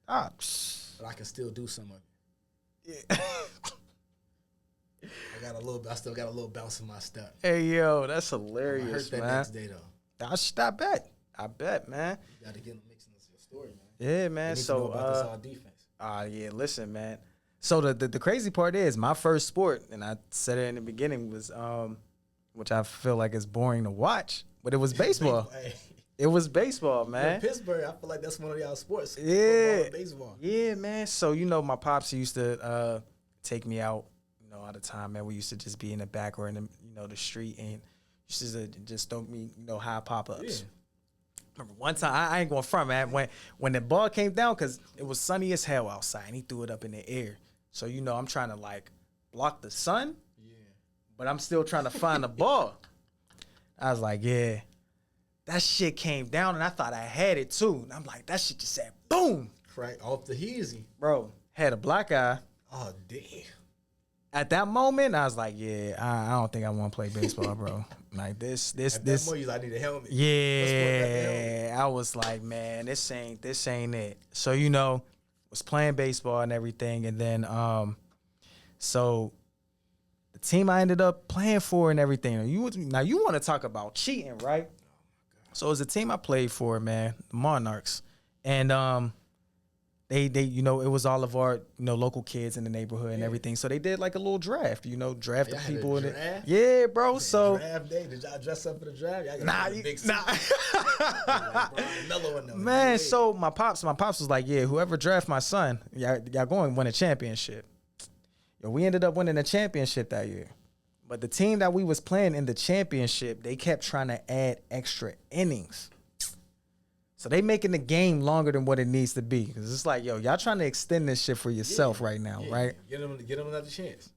But I can still do some of it. Yeah. I still got a little bounce in my step. Hey yo, that's hilarious, I hurt that man. next day though. I bet, man. You got to get in the mix in your story, man. Yeah, man. So about this all defense. Yeah, listen, man. So the crazy part is my first sport, and I said it in the beginning, was which I feel like is boring to watch, but it was baseball. It was baseball, man. In Pittsburgh, I feel like that's one of y'all sports. Yeah. Football and baseball. Yeah, man. So, you know, my pops used to take me out, you know, all the time, man. We used to just be in the back or in the, you know, the street, and used to just throw me, you know, high pop-ups. Yeah. Remember one time, I ain't going front, man. When the ball came down, because it was sunny as hell outside, and he threw it up in the air. So, you know, I'm trying to, like, block the sun, but I'm still trying to find the ball. I was like, yeah. That shit came down, and I thought I had it, too. And I'm like, that shit just said, boom. Right off the heezy. Bro, had a black eye. Oh, damn. At that moment, I was like, yeah, I don't think I want to play baseball, bro. Like, this. At that moment, I need a helmet. Yeah. I was like, man, this ain't it. So, you know, was playing baseball and everything. And then, so the team I ended up playing for and everything. Now, you want to talk about cheating, right? So it was a team I played for, man, the Monarchs. And they you know, it was all of our, you know, local kids in the neighborhood and everything. So they did like a little draft, you know, draft the people in it. Yeah, bro. Man, so draft day. Did y'all dress up for the draft? Nah. Man, so my pops was like, yeah, whoever draft my son, y'all going to win a championship. Yo, we ended up winning a championship that year. But the team that we was playing in the championship, they kept trying to add extra innings. So they making the game longer than what it needs to be. Because it's like, yo, y'all trying to extend this shit for yourself right now, right? Get them another chance.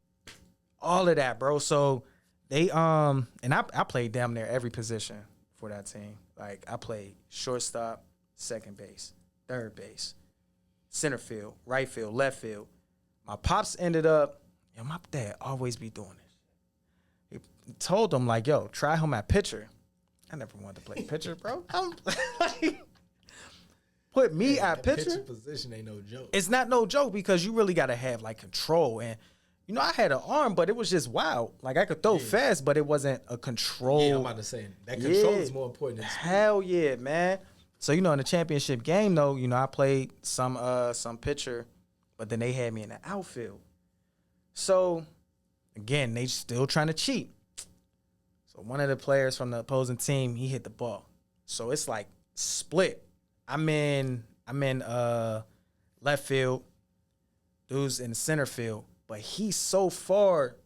All of that, bro. So they and I played damn near every position for that team. Like, I played shortstop, second base, third base, center field, right field, left field. My pops ended up, my dad always be doing this. He told them, like, yo, try him at pitcher. I never wanted to play pitcher, bro. Put me at pitcher. Pitcher position ain't no joke. It's not no joke because you really got to have, like, control. And, you know, I had an arm, but it was just wild. Like, I could throw fast, but it wasn't a control. Yeah, I'm about to say, that control is more important than speed. Hell yeah, man. So, you know, in the championship game, though, you know, I played some pitcher, but then they had me in the outfield. So, again, they still trying to cheat. So one of the players from the opposing team, he hit the ball. So it's like split. I'm in left field. Dude's in center field. But he's so far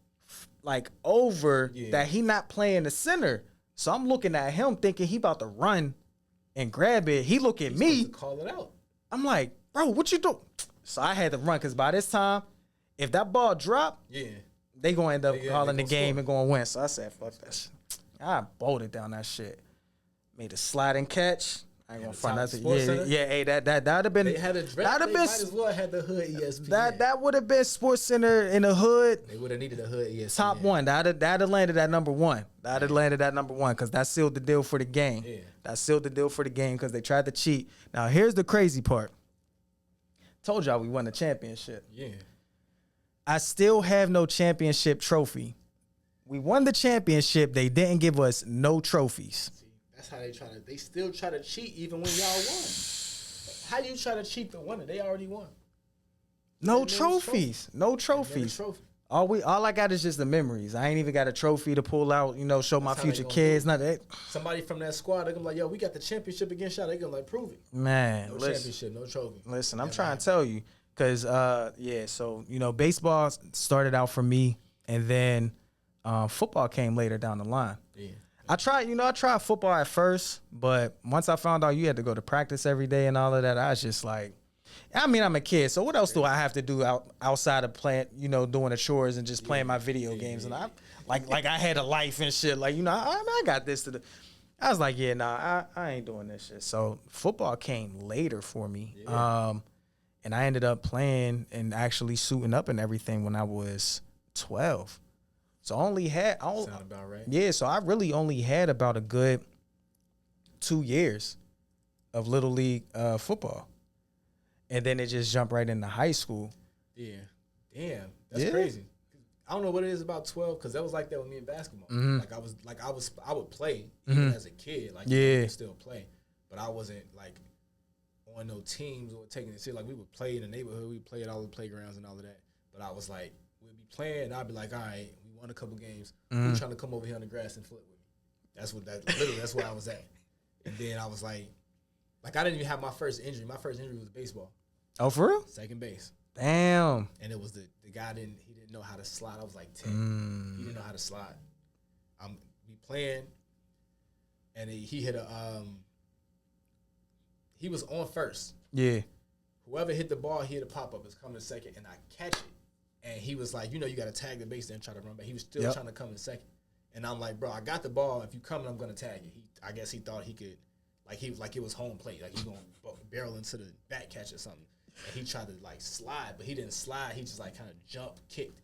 like over that he not playing the center. So I'm looking at him thinking he about to run and grab it. He look at me. To call it out. I'm like, bro, what you do? So I had to run because by this time, if that ball dropped, they gonna end up calling the game and gonna win. So I said, fuck that shit. I bolted down that shit. Made a sliding catch. I ain't gonna front that. Hey, that'd have been. They had a draft. They might as well had the hood ESPN. That would have been Sports Center in the hood. They would have needed a hood ESPN. Top one. That'd have landed at number one. That'd have landed at number one because that sealed the deal for the game. Yeah. That sealed the deal for the game because they tried to cheat. Now here's the crazy part. Told y'all we won the championship. Yeah. I still have no championship trophy. We won the championship. They didn't give us no trophies. That's how they still try to cheat even when y'all won. How you try to cheat the winner? They already won. No trophies. No trophies. All I got is just the memories. I ain't even got a trophy to pull out, show my future kids. Nothing. Somebody from that squad, they're gonna be like, yo, we got the championship against y'all. They're gonna like prove it. Man, no championship, no trophy. Listen, I'm trying to tell you. Cause so baseball started out for me, and then football came later down the line. Yeah. I tried football at first, but once I found out you had to go to practice every day and all of that, I was just like, I'm a kid, so what else do I have to do outside of playing, doing the chores and just playing my video games? And I like I had a life and shit. Like, I got this to do. I was like, I ain't doing this shit. So football came later for me. Yeah. And I ended up playing and actually suiting up and everything when I was 12. So sound about right. Yeah, so I really only had about a good 2 years of Little League football. And then it just jumped right into high school. Yeah. Damn. That's crazy. I don't know what it is about 12, because that was like that with me in basketball. Mm-hmm. I would play even as a kid. I could still play. But I wasn't like on no teams or taking it serious. Like, we would play in the neighborhood, we would play at all the playgrounds and all of that. But I was like, we'd be playing and I'd be like, all right, we won a couple games. Who's trying to come over here on the grass and flip with me? That's where I was at. And then I was like I didn't even have my first injury. My first injury was baseball. Oh, for real? Second base. Damn. And it was the guy didn't know how to slide. I was like 10. He didn't know how to slide. We playing, and he hit he was on first. Yeah. Whoever hit the ball, he hit a pop-up. It's coming second, and I catch it. And he was like, you got to tag the base there and try to run back. He was still trying to come in second. And I'm like, bro, I got the ball. If you come, I'm going to tag it. I guess he thought he could, like it was home plate. Like, he going to barrel into the back catch or something. And he tried to, slide, but he didn't slide. He just, kind of jumped, kicked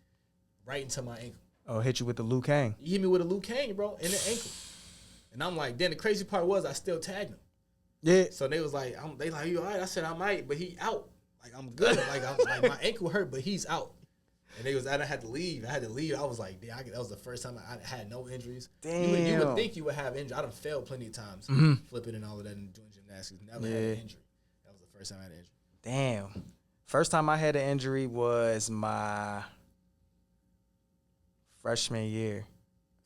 right into my ankle. Oh, hit you with the Liu Kang. He hit me with a Liu Kang, bro, in the ankle. And I'm like, then the crazy part was I still tagged him. Yeah. So they was like, you all right? I said, I might, but he out. Like, I'm good. My ankle hurt, but he's out. And I had to leave. I was like, damn, that was the first time I had no injuries. Damn. You would think you would have injuries. I done failed plenty of times, flipping and all of that and doing gymnastics. Never had an injury. That was the first time I had an injury. Damn. First time I had an injury was my freshman year.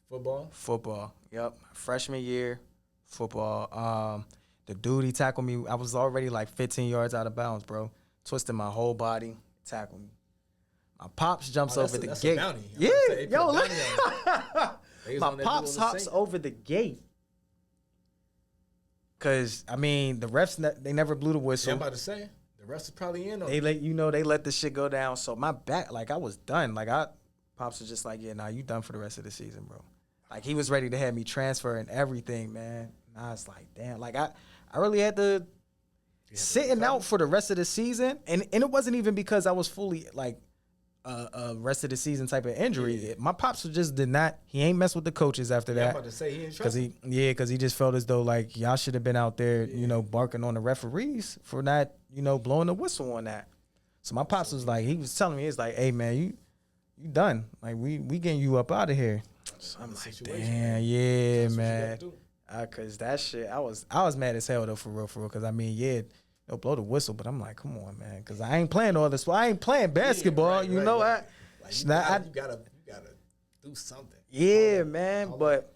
Football. Yep. Freshman year, football. The dude, he tackled me. I was already 15 yards out of bounds, bro. Twisted my whole body, tackled me. My pops jumps over the gate. Yeah, yo, look. My pops hops over the gate. Cause the refs they never blew the whistle. Yeah, I'm about to say the refs is probably in on it. They let the shit go down. So my back, I was done. Pops was just like, yeah, nah, you done for the rest of the season, bro. He was ready to have me transfer and everything, man. And I was like, damn, I really had to sitting out for the rest of the season, and it wasn't even because I was fully rest of the season type of injury. Yeah. My pops just did not. He ain't mess with the coaches after that. I'm about to say he ain't trust. Because he just felt as though y'all should have been out there, barking on the referees for not, blowing the whistle on that. So my pops was he was telling me, he's like, hey man, you done. We getting you up out of here. So I'm like, damn, yeah, man. Cause that shit, I was mad as hell though, for real. Cause they'll blow the whistle, but I'm like, come on, man, cause I ain't playing all this. I ain't playing basketball, you gotta do something. Yeah, man. But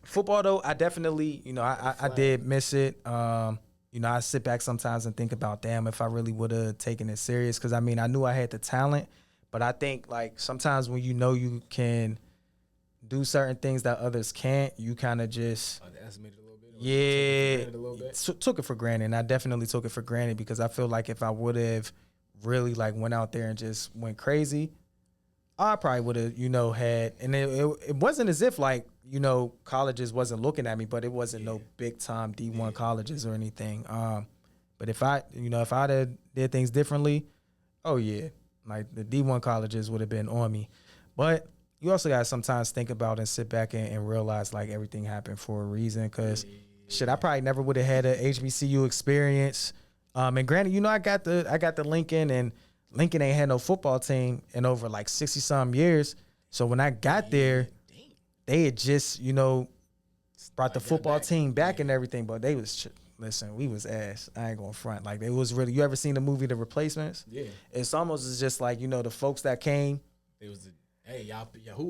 football though, I definitely, I did miss it. I sit back sometimes and think about, damn, if I really would have taken it serious, cause I knew I had the talent, but I think sometimes when you can do certain things that others can't, you kind of just underestimate it a little bit. Yeah, a little bit. took it for granted. And I definitely took it for granted because I feel like if I would have really like went out there and just went crazy, I probably would have, had, and it wasn't as if like, colleges wasn't looking at me, but it wasn't no big time D1 colleges or anything. But if I'd have did things differently, oh yeah, like the D1 colleges would have been on me. But you also got to sometimes think about and sit back and realize like everything happened for a reason. Cause shit, I probably never would have had a HBCU experience. And granted, I got the Lincoln, and Lincoln ain't had no football team in over like 60 some years. So when I got there, they had just, brought the football team back and everything, but they was, listen, we was ass. I ain't gonna front. Like, it was really, you ever seen the movie The Replacements? Yeah. It's almost as just like, the folks that came. It was, hey, y'all, who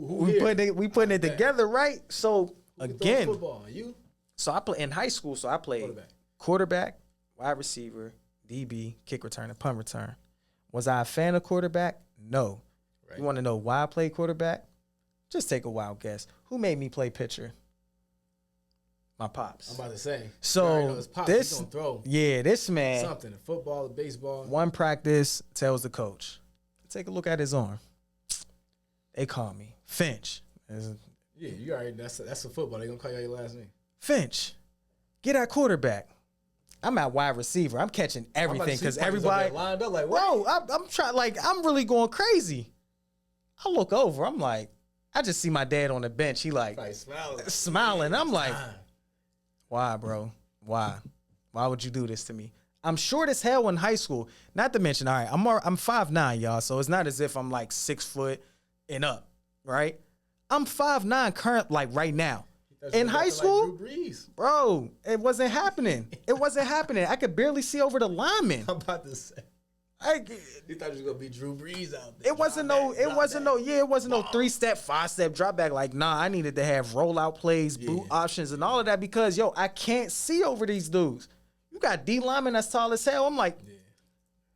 we putting it together, right? So, again. Football? You? So, I play in high school, so I played quarterback, wide receiver, DB, kick return, and punt return. Was I a fan of quarterback? No. Right. You want to know why I played quarterback? Just take a wild guess. Who made me play pitcher? My pops. I'm about to say. So pops, this, gonna throw this man, something, football, baseball. One practice tells the coach, take a look at his arm. They call me Finch. Yeah, you already. That's a football. They gonna call you your last name. Finch, get at quarterback. I'm at wide receiver. I'm catching everything because everybody lined up like, what? Bro, I'm trying. Like, I'm really going crazy. I look over. I'm like, I just see my dad on the bench. He like smiling. I'm like, why, bro? Why? Why would you do this to me? I'm short as hell in high school. Not to mention, all right, I'm 5'9", y'all. So it's not as if I'm like 6 foot and up, right? I'm 5'9" current, like right now. In high school, like bro, it wasn't happening. It wasn't happening. I could barely see over the lineman. I'm about to say. You thought you was gonna be Drew Brees out there. It wasn't no 3-step, 5-step drop back. Like, nah, I needed to have rollout plays, boot options, and all of that because I can't see over these dudes. You got D linemen that's tall as hell. I'm like,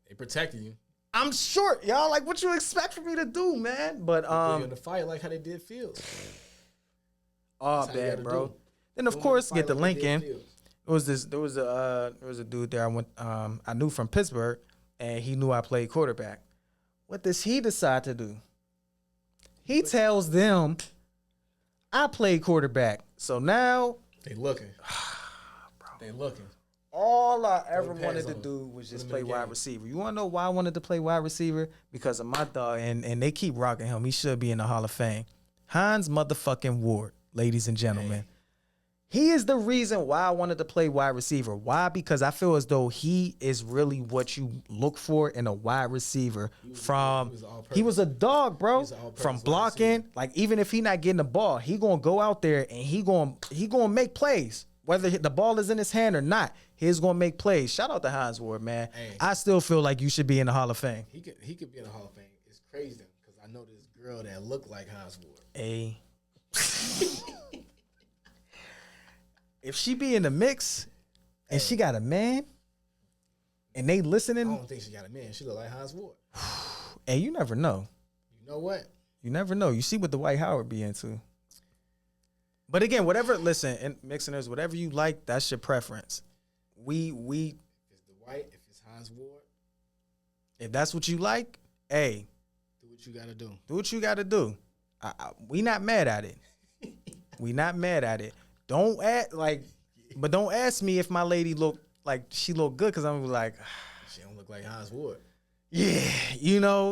they protecting you. I'm short, y'all. Like, what you expect for me to do, man? But in the fight like how they did Fields. Oh, bad, bro. Then of course get the Lincoln. There was a dude there I knew from Pittsburgh, and he knew I played quarterback. What does he decide to do? He tells them I played quarterback. So now they looking. They looking. All I ever wanted to do was just play wide receiver. You want to know why I wanted to play wide receiver? Because of my dog, and they keep rocking him. He should be in the Hall of Fame. Hines motherfucking Ward. Ladies and gentlemen, he is the reason why I wanted to play wide receiver. Why? Because I feel as though he is really what you look for in a wide receiver. He was a dog, bro. From blocking, like even if he not getting the ball, he gonna go out there and he gonna make plays. Whether the ball is in his hand or not, he's gonna make plays. Shout out to Hines Ward, man. I still feel like you should be in the Hall of Fame. He could be in the Hall of Fame. It's crazy because I know this girl that looked like Hines Ward. If she be in the mix and she got a man and they listening, I don't think she got a man. She look like Hines Ward. Hey, you never know. You know what? You never know. You see what the Dwight Howard be into. But again, listen, and mixiners, whatever you like, that's your preference. If it's the Dwight, if it's Hines Ward, if that's what you like, hey, do what you gotta do. Do what you gotta do. We not mad at it. We not mad at it. Don't ask me if my lady look like she look good because I'm gonna be like, she don't look like Hines Ward. Yeah,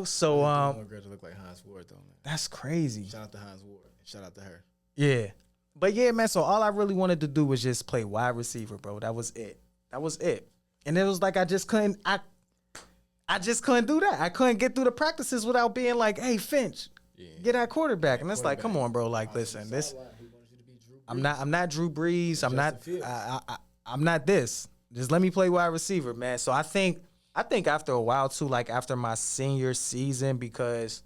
so girl to look like Hines Ward though, man. That's crazy. Shout out to Hines Ward. Shout out to her. Yeah. But yeah, man, so all I really wanted to do was just play wide receiver, bro. That was it. And it was like I just couldn't do that. I couldn't get through the practices without being like, hey, Finch, get that quarterback. And it's like, come on, bro. Like, listen, I'm not Drew Brees. I'm not this. Just let me play wide receiver, man. So I think after a while too, like after my senior season, because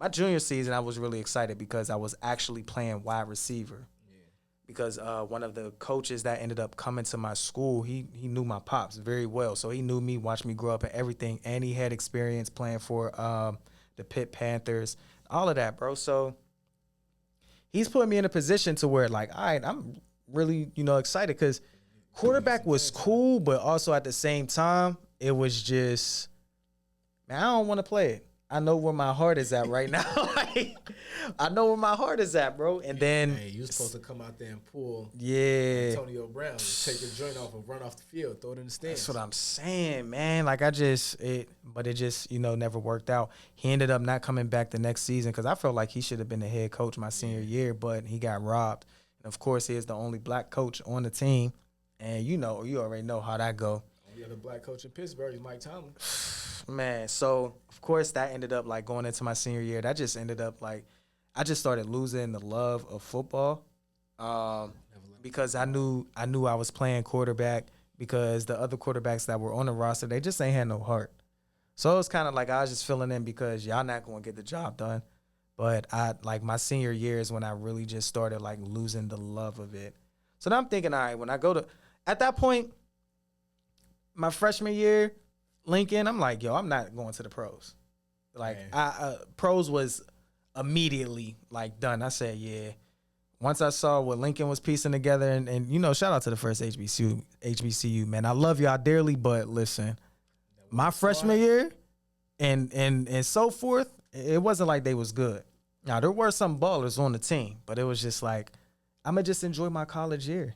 my junior season I was really excited because I was actually playing wide receiver. Because one of the coaches that ended up coming to my school, he knew my pops very well. So he knew me, watched me grow up and everything. And he had experience playing for the Pitt Panthers, all of that, bro. So he's putting me in a position to where, like, all right, I'm really, excited because quarterback was cool, but also at the same time, it was just, man, I don't want to play it. I know where my heart is at right now. I know where my heart is at, bro. And then, hey, you supposed to come out there and pull Antonio Brown, take your joint off and run off the field, throw it in the stands. That's what I'm saying, man. Like it just never worked out. He ended up not coming back the next season because I felt like he should have been the head coach my senior year, but he got robbed. And of course, he is the only black coach on the team, and you already know how that go. Only other black coach in Pittsburgh is Mike Tomlin. Man, so of course that ended up like going into my senior year. That just ended up like I just started losing the love of football because I knew I was playing quarterback because the other quarterbacks that were on the roster, they just ain't had no heart. So it was kind of like I was just filling in because y'all not going to get the job done. But my senior year is when I really just started like losing the love of it. So now I'm thinking, all right, when I go to at that point, my freshman year, Lincoln, I'm like, yo, I'm not going to the pros. Like, pros was immediately, like, done. I said, yeah. Once I saw what Lincoln was piecing together, and shout out to the first HBCU, man. I love y'all dearly, but listen, my freshman year and so forth, it wasn't like they was good. Now, there were some ballers on the team, but it was just like, I'm going to just enjoy my college year.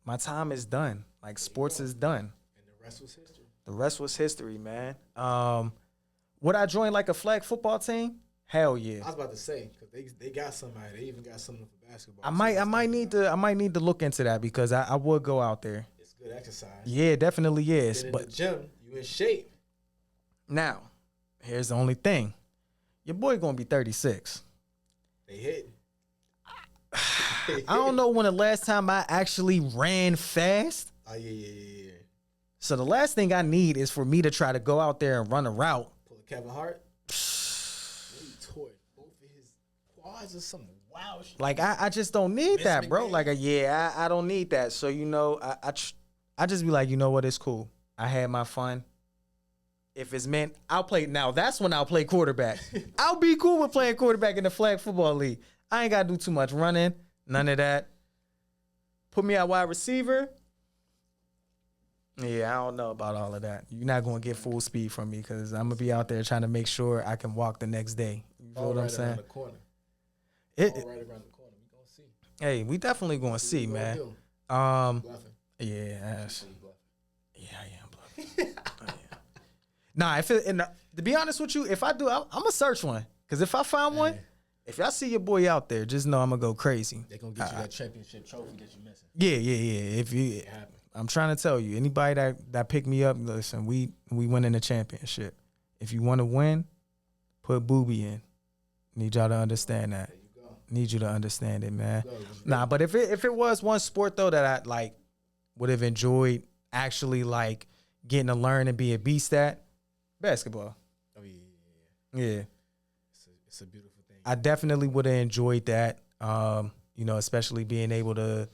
My time is done. Like, sports is done. And the rest was history. The rest was history, man. Would I join like a flag football team? Hell yeah. I was about to say because they got somebody. They even got something for basketball. I might need to look into that because I would go out there. It's good exercise. Yeah, it definitely is. In but the gym, you in shape. Now, here's the only thing. Your boy gonna be 36. They hit. I don't know when the last time I actually ran fast. Oh yeah. So the last thing I need is for me to try to go out there and run a route. Pull a Kevin Hart. He tore both of his quads or some wild shit. Like I just don't need that, bro. Like I don't need that. So I just be like, you know what, it's cool. I had my fun. If it's meant, I'll play. Now that's when I'll play quarterback. I'll be cool with playing quarterback in the flag football league. I ain't gotta do too much running, none of that. Put me at wide receiver. Yeah, I don't know about all of that. You're not going to get full speed from me because I'm going to be out there trying to make sure I can walk the next day. You feel what I'm saying? Around the corner. Right around the corner. We going to see. Hey, we definitely going to see, man. Bluffing. Yeah. Yeah, I am bluffing. Nah, to be honest with you, if I do, I'm going to search one. Because if I find one, if y'all see your boy out there, just know I'm going to go crazy. They're going to get you that championship trophy that you're missing. Yeah. If you... I'm trying to tell you, anybody that picked me up, listen, we winning the championship. If you want to win, put Booby in. Need y'all to understand that. Need you to understand it, man. Nah, but if it was one sport though that I like would have enjoyed actually like getting to learn and be a beast at, basketball. Oh yeah. It's a beautiful thing. I definitely would have enjoyed that. Especially being able to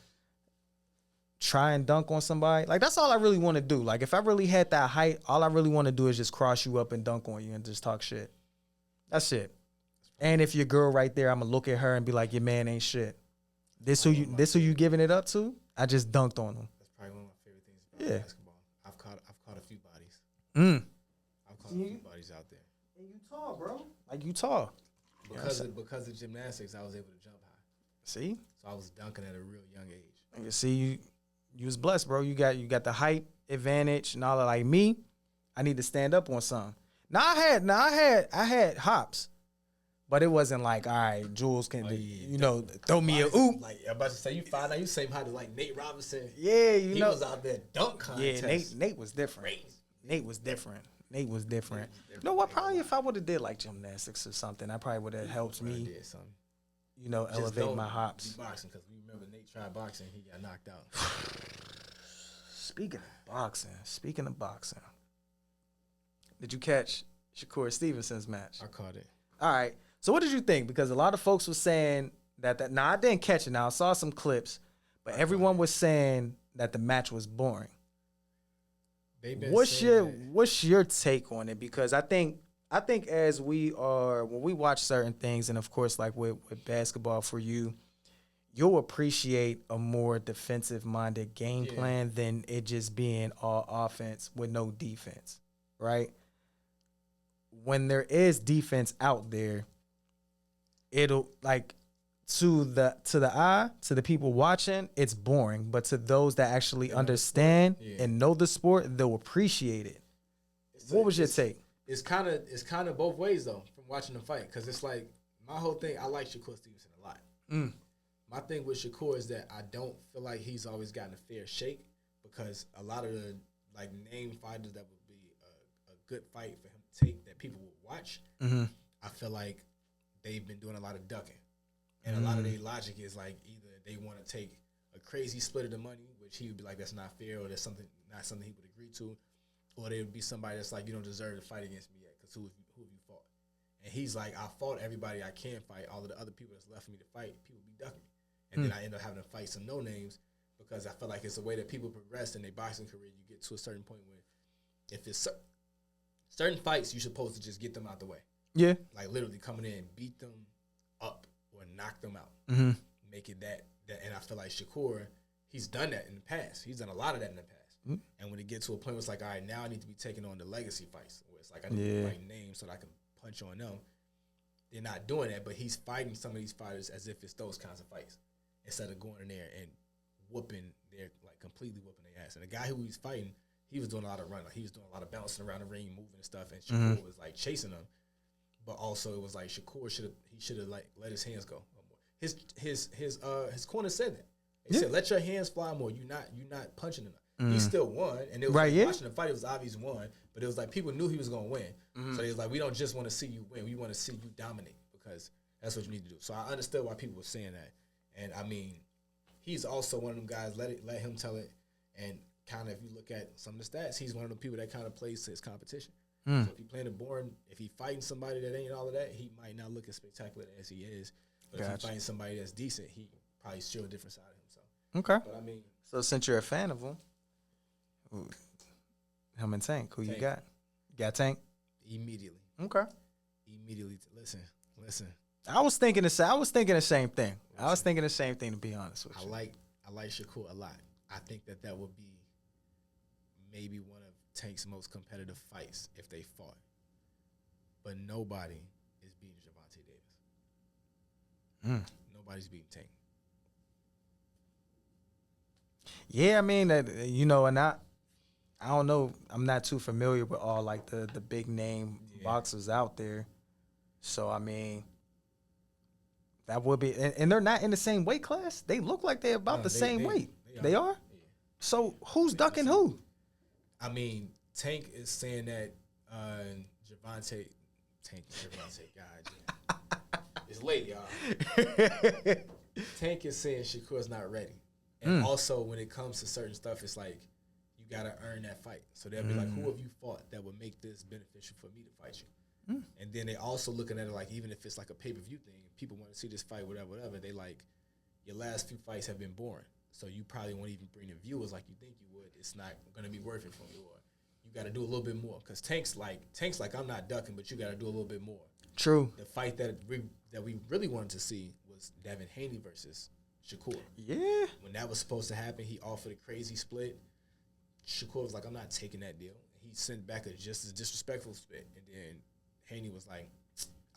try and dunk on somebody. Like, that's all I really want to do. Like, if I really had that height, all I really want to do is just cross you up and dunk on you and just talk shit. That's it. And if your girl right there, I'm going to look at her and be like, your man ain't shit. This who you giving it up to? I just dunked on him. That's probably one of my favorite things about basketball. I've caught a few bodies. I've caught a few bodies out there. And you tall, bro. Like, you tall. Because of gymnastics, I was able to jump high. See? So I was dunking at a real young age. And you see, you was blessed, bro. You got the height advantage and all that. Like me, I need to stand up on something. I had hops, but it wasn't like, all right, Jules can throw me a oop. Like I'm about to say, you find out you same height as like Nate Robinson. Yeah, he was out there dunk contest. Yeah, Nate was different. Crazy. Nate was different. You know what? Probably if I would have did like gymnastics or something, I probably would have helped me. Elevate my hops. Boxing, because we remember Nate tried boxing, he got knocked out. Speaking of boxing, did you catch Shakur Stevenson's match? I caught it. All right. So what did you think? Because a lot of folks were saying that. Now I didn't catch it. Now I saw some clips, but everyone was saying that the match was boring. What's your take on it? Because I think as when we watch certain things, and of course, like with basketball for you, you'll appreciate a more defensive-minded game plan than it just being all offense with no defense, right? When there is defense out there, it'll like to the eye, to the people watching, it's boring. But to those that actually understand and know the sport, they'll appreciate it. What was your take? It's kind of both ways though from watching them fight, because it's like my whole thing. I like Shakur Stevenson a lot. My thing with Shakur is that I don't feel like he's always gotten a fair shake, because a lot of the like name fighters that would be a good fight for him to take that people would watch, I feel like they've been doing a lot of ducking. And a lot of their logic is like either they want to take a crazy split of the money, which he would be like, that's not fair, or that's not something he would agree to, or they would be somebody that's like, you don't deserve to fight against me yet, because who have you fought? And he's like, I fought everybody I can fight. All of the other people that's left for me to fight, people be ducking me. And then I end up having to fight some no names, because I feel like it's a way that people progress in their boxing career. You get to a certain point where if it's certain fights, you're supposed to just get them out the way. Yeah. Like literally coming in, beat them up or knock them out. Make it that. And I feel like Shakur, he's done that in the past. He's done a lot of that in the past. And when it gets to a point where it's like, all right, now I need to be taking on the legacy fights, where it's like I need to fight names so that I can punch on them. They're not doing that, but he's fighting some of these fighters as if it's those kinds of fights, instead of going in there and completely whooping their ass. And the guy who he's fighting, he was doing a lot of running. He was doing a lot of bouncing around the ring, moving and stuff, and Shakur was like chasing him. But also it was like Shakur should have like let his hands go more. His corner said that. He said, let your hands fly more. You're not punching enough. He still won, and it was watching the fight, it was obvious won, but it was like people knew he was gonna win. So it was like, we don't just want to see you win, we want to see you dominate, because that's what you need to do. So I understood why people were saying that. And I mean, he's also one of them guys, let him tell it. And kind of, if you look at some of the stats, he's one of the people that kind of plays to his competition. So if he's playing a boring, if he's fighting somebody that ain't all of that, he might not look as spectacular as he is. But if he's fighting somebody that's decent, he probably show a different side of himself. Okay. But I mean, so since you're a fan of him, him and Tank, who you got? You got Tank? Immediately. Okay. Immediately. Listen. I was thinking the same thing. I was thinking the same thing, to be honest with you. I like Shakur a lot. I think that would be maybe one of Tank's most competitive fights if they fought. But nobody is beating Gervonta Davis. Nobody's beating Tank. Yeah, I mean, and I don't know. I'm not too familiar with all like the big name boxers out there. So I mean, that would be, and they're not in the same weight class. They look like they're about the same weight. They are. Yeah. So who's ducking who? I mean, Tank is saying that Gervonta, God, it's late, y'all. Tank is saying Shakur's not ready. And also, when it comes to certain stuff, it's like, you got to earn that fight. So they'll be like, who have you fought that would make this beneficial for me to fight you? And then they also looking at it like, even if it's like a pay-per-view thing, people want to see this fight, whatever, they like, your last few fights have been boring. So you probably won't even bring the viewers like you think you would. It's not going to be worth it for you. Or you got to do a little bit more. Because Tank's like, I'm not ducking, but you got to do a little bit more. True. The fight that we really wanted to see was Devin Haney versus Shakur. Yeah. When that was supposed to happen, he offered a crazy split. Shakur was like, I'm not taking that deal. He sent back a just as disrespectful split. And then Haney was like,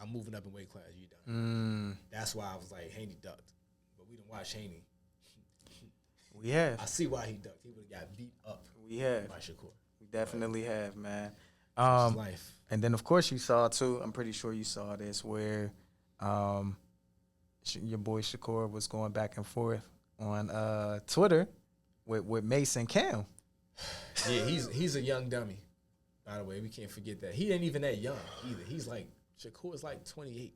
I'm moving up in weight class. You done. That's why I was like, Haney ducked. But we didn't watch Haney. We have. I see why he ducked. He would have got beat up. We have. By Shakur. We definitely have, man. Life. And then, of course, you saw, too, I'm pretty sure you saw this, where your boy Shakur was going back and forth on Twitter with Mace and Cam. Yeah, he's a young dummy. By the way, we can't forget that. He ain't even that young either. He's like, Shakur is like 28.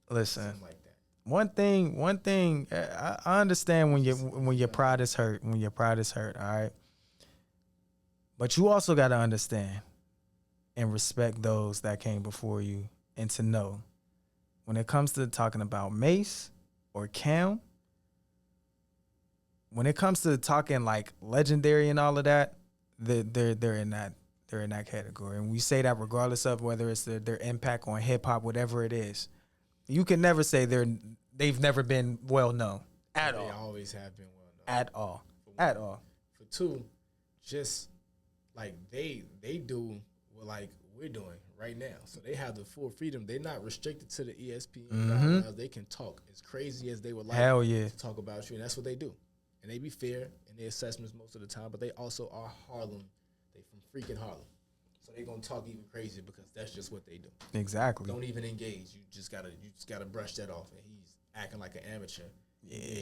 Listen, something like that. One thing, I understand when your pride is hurt. When your pride is hurt, all right. But you also got to understand and respect those that came before you, and to know when it comes to talking about Mace or Cam, when it comes to talking like legendary and all of that, they're in that category. And we say that regardless of whether it's their impact on hip hop, whatever it is. You can never say they're they've never been well known at They all. always have been well known. At all. At all. For two, just like they do what like we're doing right now. So they have the full freedom. They're not restricted to the ESPN guidelines. They can talk as crazy as they would like Hell yeah. to talk about you, and that's what they do. And they be fair in their assessments most of the time, but they also are Harlem. They from freaking Harlem. So they gonna talk even crazier because that's just what they do. Exactly. Don't even engage. You just gotta brush that off. And he's acting like an amateur. Yeah.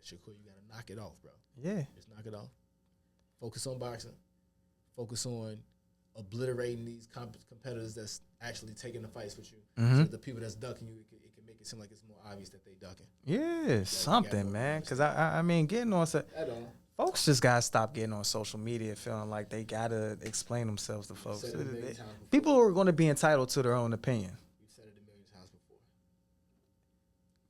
Shakur, you gotta knock it off, bro. Yeah. Just knock it off. Focus on boxing. Focus on obliterating these competitors that's actually taking the fights with you. So the people that's ducking you, it can make it seem like it's more obvious that they ducking. Yeah, something, man. Because, I mean, getting on... Folks just got to stop getting on social media feeling like they got to explain themselves to folks. People are going to be entitled to their own opinion. You've said it a million times before.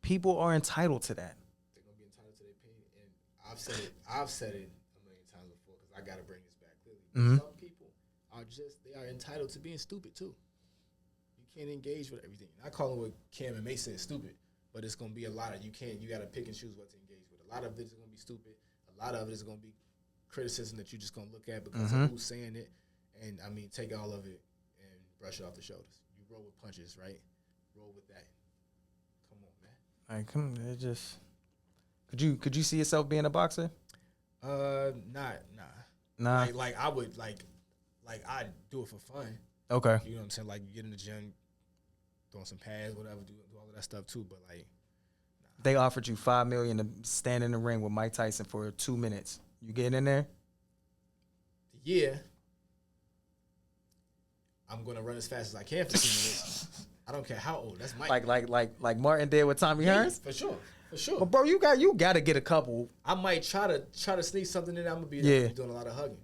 People are entitled to that. They're going to be entitled to their opinion. And I've said it a million times before because I got to bring this back clearly. Some people they are entitled to being stupid too. You can't engage with everything. Not calling what Cam and Mace said stupid, but it's going to be a lot of, you got to pick and choose what to engage with. A lot of it is going to be stupid. A lot of it is going to be criticism that you're just going to look at because of who's saying it. And, I mean, take all of it and brush it off the shoulders. You roll with punches, right? Roll with that. Come on, man. Like, come on, it just... Could you see yourself being a boxer? Nah. Like I would, like I do it for fun. Okay. You know what I'm saying? Like, you get in the gym, throwing some pads, whatever, do all of that stuff too. But, like... They offered you $5 million to stand in the ring with Mike Tyson for 2 minutes. You getting in there? Yeah. I'm gonna run as fast as I can for 2 minutes. I don't care how old. That's Mike. Like Martin did with Tommy Hearns? For sure. But bro, you got to get a couple. I might try to sneak something in. I'm gonna be doing a lot of hugging.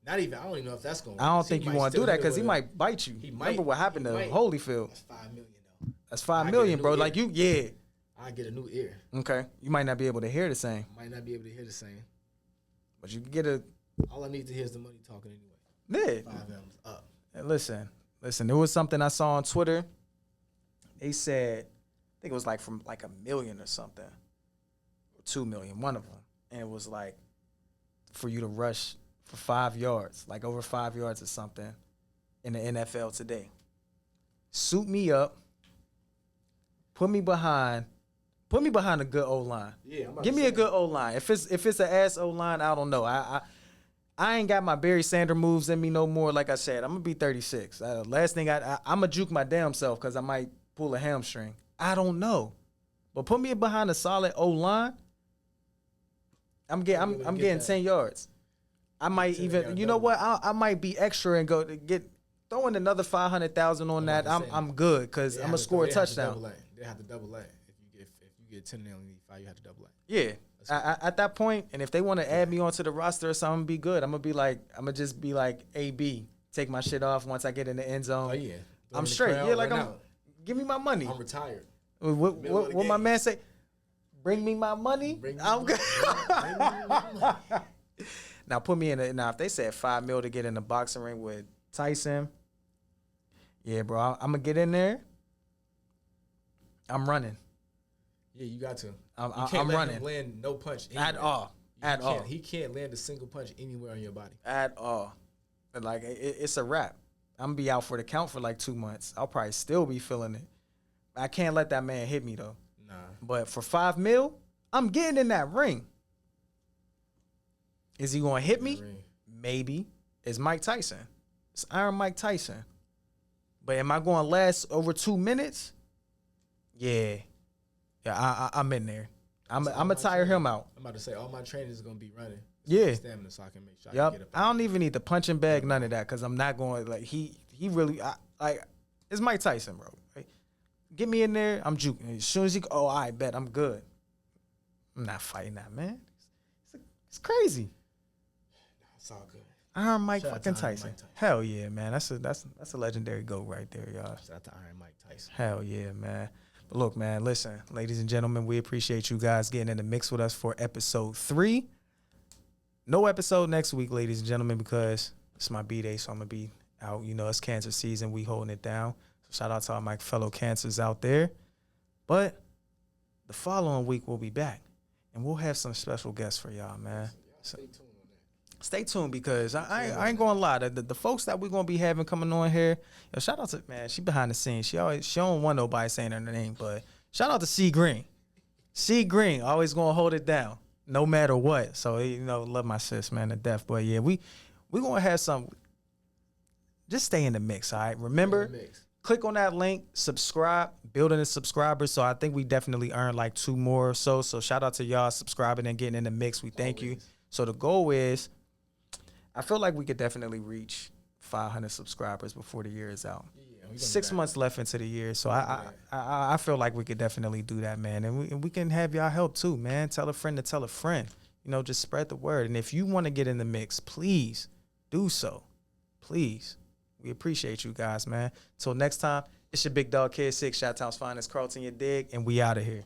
I don't even know if that's going to I don't think you want to do that because he might bite you. Remember what happened to Holyfield? That's $5 million though. That's $5 million, bro. Like I get a new ear. Okay. You might not be able to hear the same. Might not be able to hear the same. But you can get a... All I need to hear is the money talking anyway. Yeah. 5 M's up. And listen. There was something I saw on Twitter. They said, I think it was like from like $1 million or something. Or $2 million, one of them. And it was like for you to rush for 5 yards, like over 5 yards or something in the NFL today. Suit me up. Put me behind a good O-line. Yeah, give me a good O-line. If it's an ass O-line, I don't know. I ain't got my Barry Sanders moves in me no more. Like I said, I'm gonna be 36. Last thing I'm gonna juke my damn self because I might pull a hamstring. I don't know, but put me behind a solid O-line. I'm getting 10 yards. I might even, you know what? I might be extra and go to throw in another 500,000 on that. I'm good because I'm gonna score a touchdown. They have to double that. If you get 10, they only need 5. You have to double that. Yeah. At that point, and if they want to add me onto the roster or something, be good. I'm gonna just be like AB, take my shit off once I get in the end zone. Oh yeah, I'm straight. Yeah, like give me my money. I'm retired. What my man say? Bring me my money. I'm good. Now put me in. Now if they said $5 million to get in the boxing ring with Tyson, yeah, bro, I'm gonna get in there. I'm running. Yeah, you got to. I'm running. Him land no punch anywhere. At all. At all. He can't land a single punch anywhere on your body. At all. Like it's a wrap. I'm gonna be out for the count for like 2 months. I'll probably still be feeling it. I can't let that man hit me though. Nah. But for $5 million, I'm getting in that ring. Is he gonna hit me? Maybe. It's Mike Tyson. It's Iron Mike Tyson. But am I going to last over 2 minutes? Yeah. Yeah, I'm in there. I'm gonna tire him out. I'm about to say all my training is gonna be running. Yeah. Stamina, so I can make sure. Yep. I don't even need the punching bag, none of that, because I'm not going like he really it's Mike Tyson, bro. Like, get me in there. I'm juking. As soon as he I bet I'm good. I'm not fighting that man. It's crazy. It's all good. Iron Mike fucking Tyson. Hell yeah, man. That's a legendary GOAT right there, y'all. Shout out to Iron Mike Tyson. Hell yeah, man. But look, man, listen, ladies and gentlemen, we appreciate you guys getting in the mix with us for episode 3. No episode next week, ladies and gentlemen, because it's my B-Day, so I'm going to be out. You know, it's cancer season. We holding it down. So shout out to all my fellow cancers out there. But The following week we'll be back, and we'll have some special guests for y'all, man. So, stay tuned because I ain't gonna lie. The folks that we're gonna be having coming on here, yo, shout out to man. She behind the scenes. She don't want nobody saying her name, but shout out to C Green. C Green always gonna hold it down, no matter what. So love my sis, man, to death. But yeah, we gonna have some. Just stay in the mix, all right. Remember, click on that link, subscribe, building the subscribers. So I think we definitely earned like 2 more or so. So shout out to y'all subscribing and getting in the mix. We thank you. So the goal is, I feel like we could definitely reach 500 subscribers before the year is out. Yeah, 6 months left into the year, so I feel like we could definitely do that, man. And we can have y'all help too, man. Tell a friend to tell a friend. Just spread the word. And if you want to get in the mix, please do so. Please. We appreciate you guys, man. Till next time, it's your big dog Kid 6, Chi-Town's finest, Carlton, your dig, and we out of here.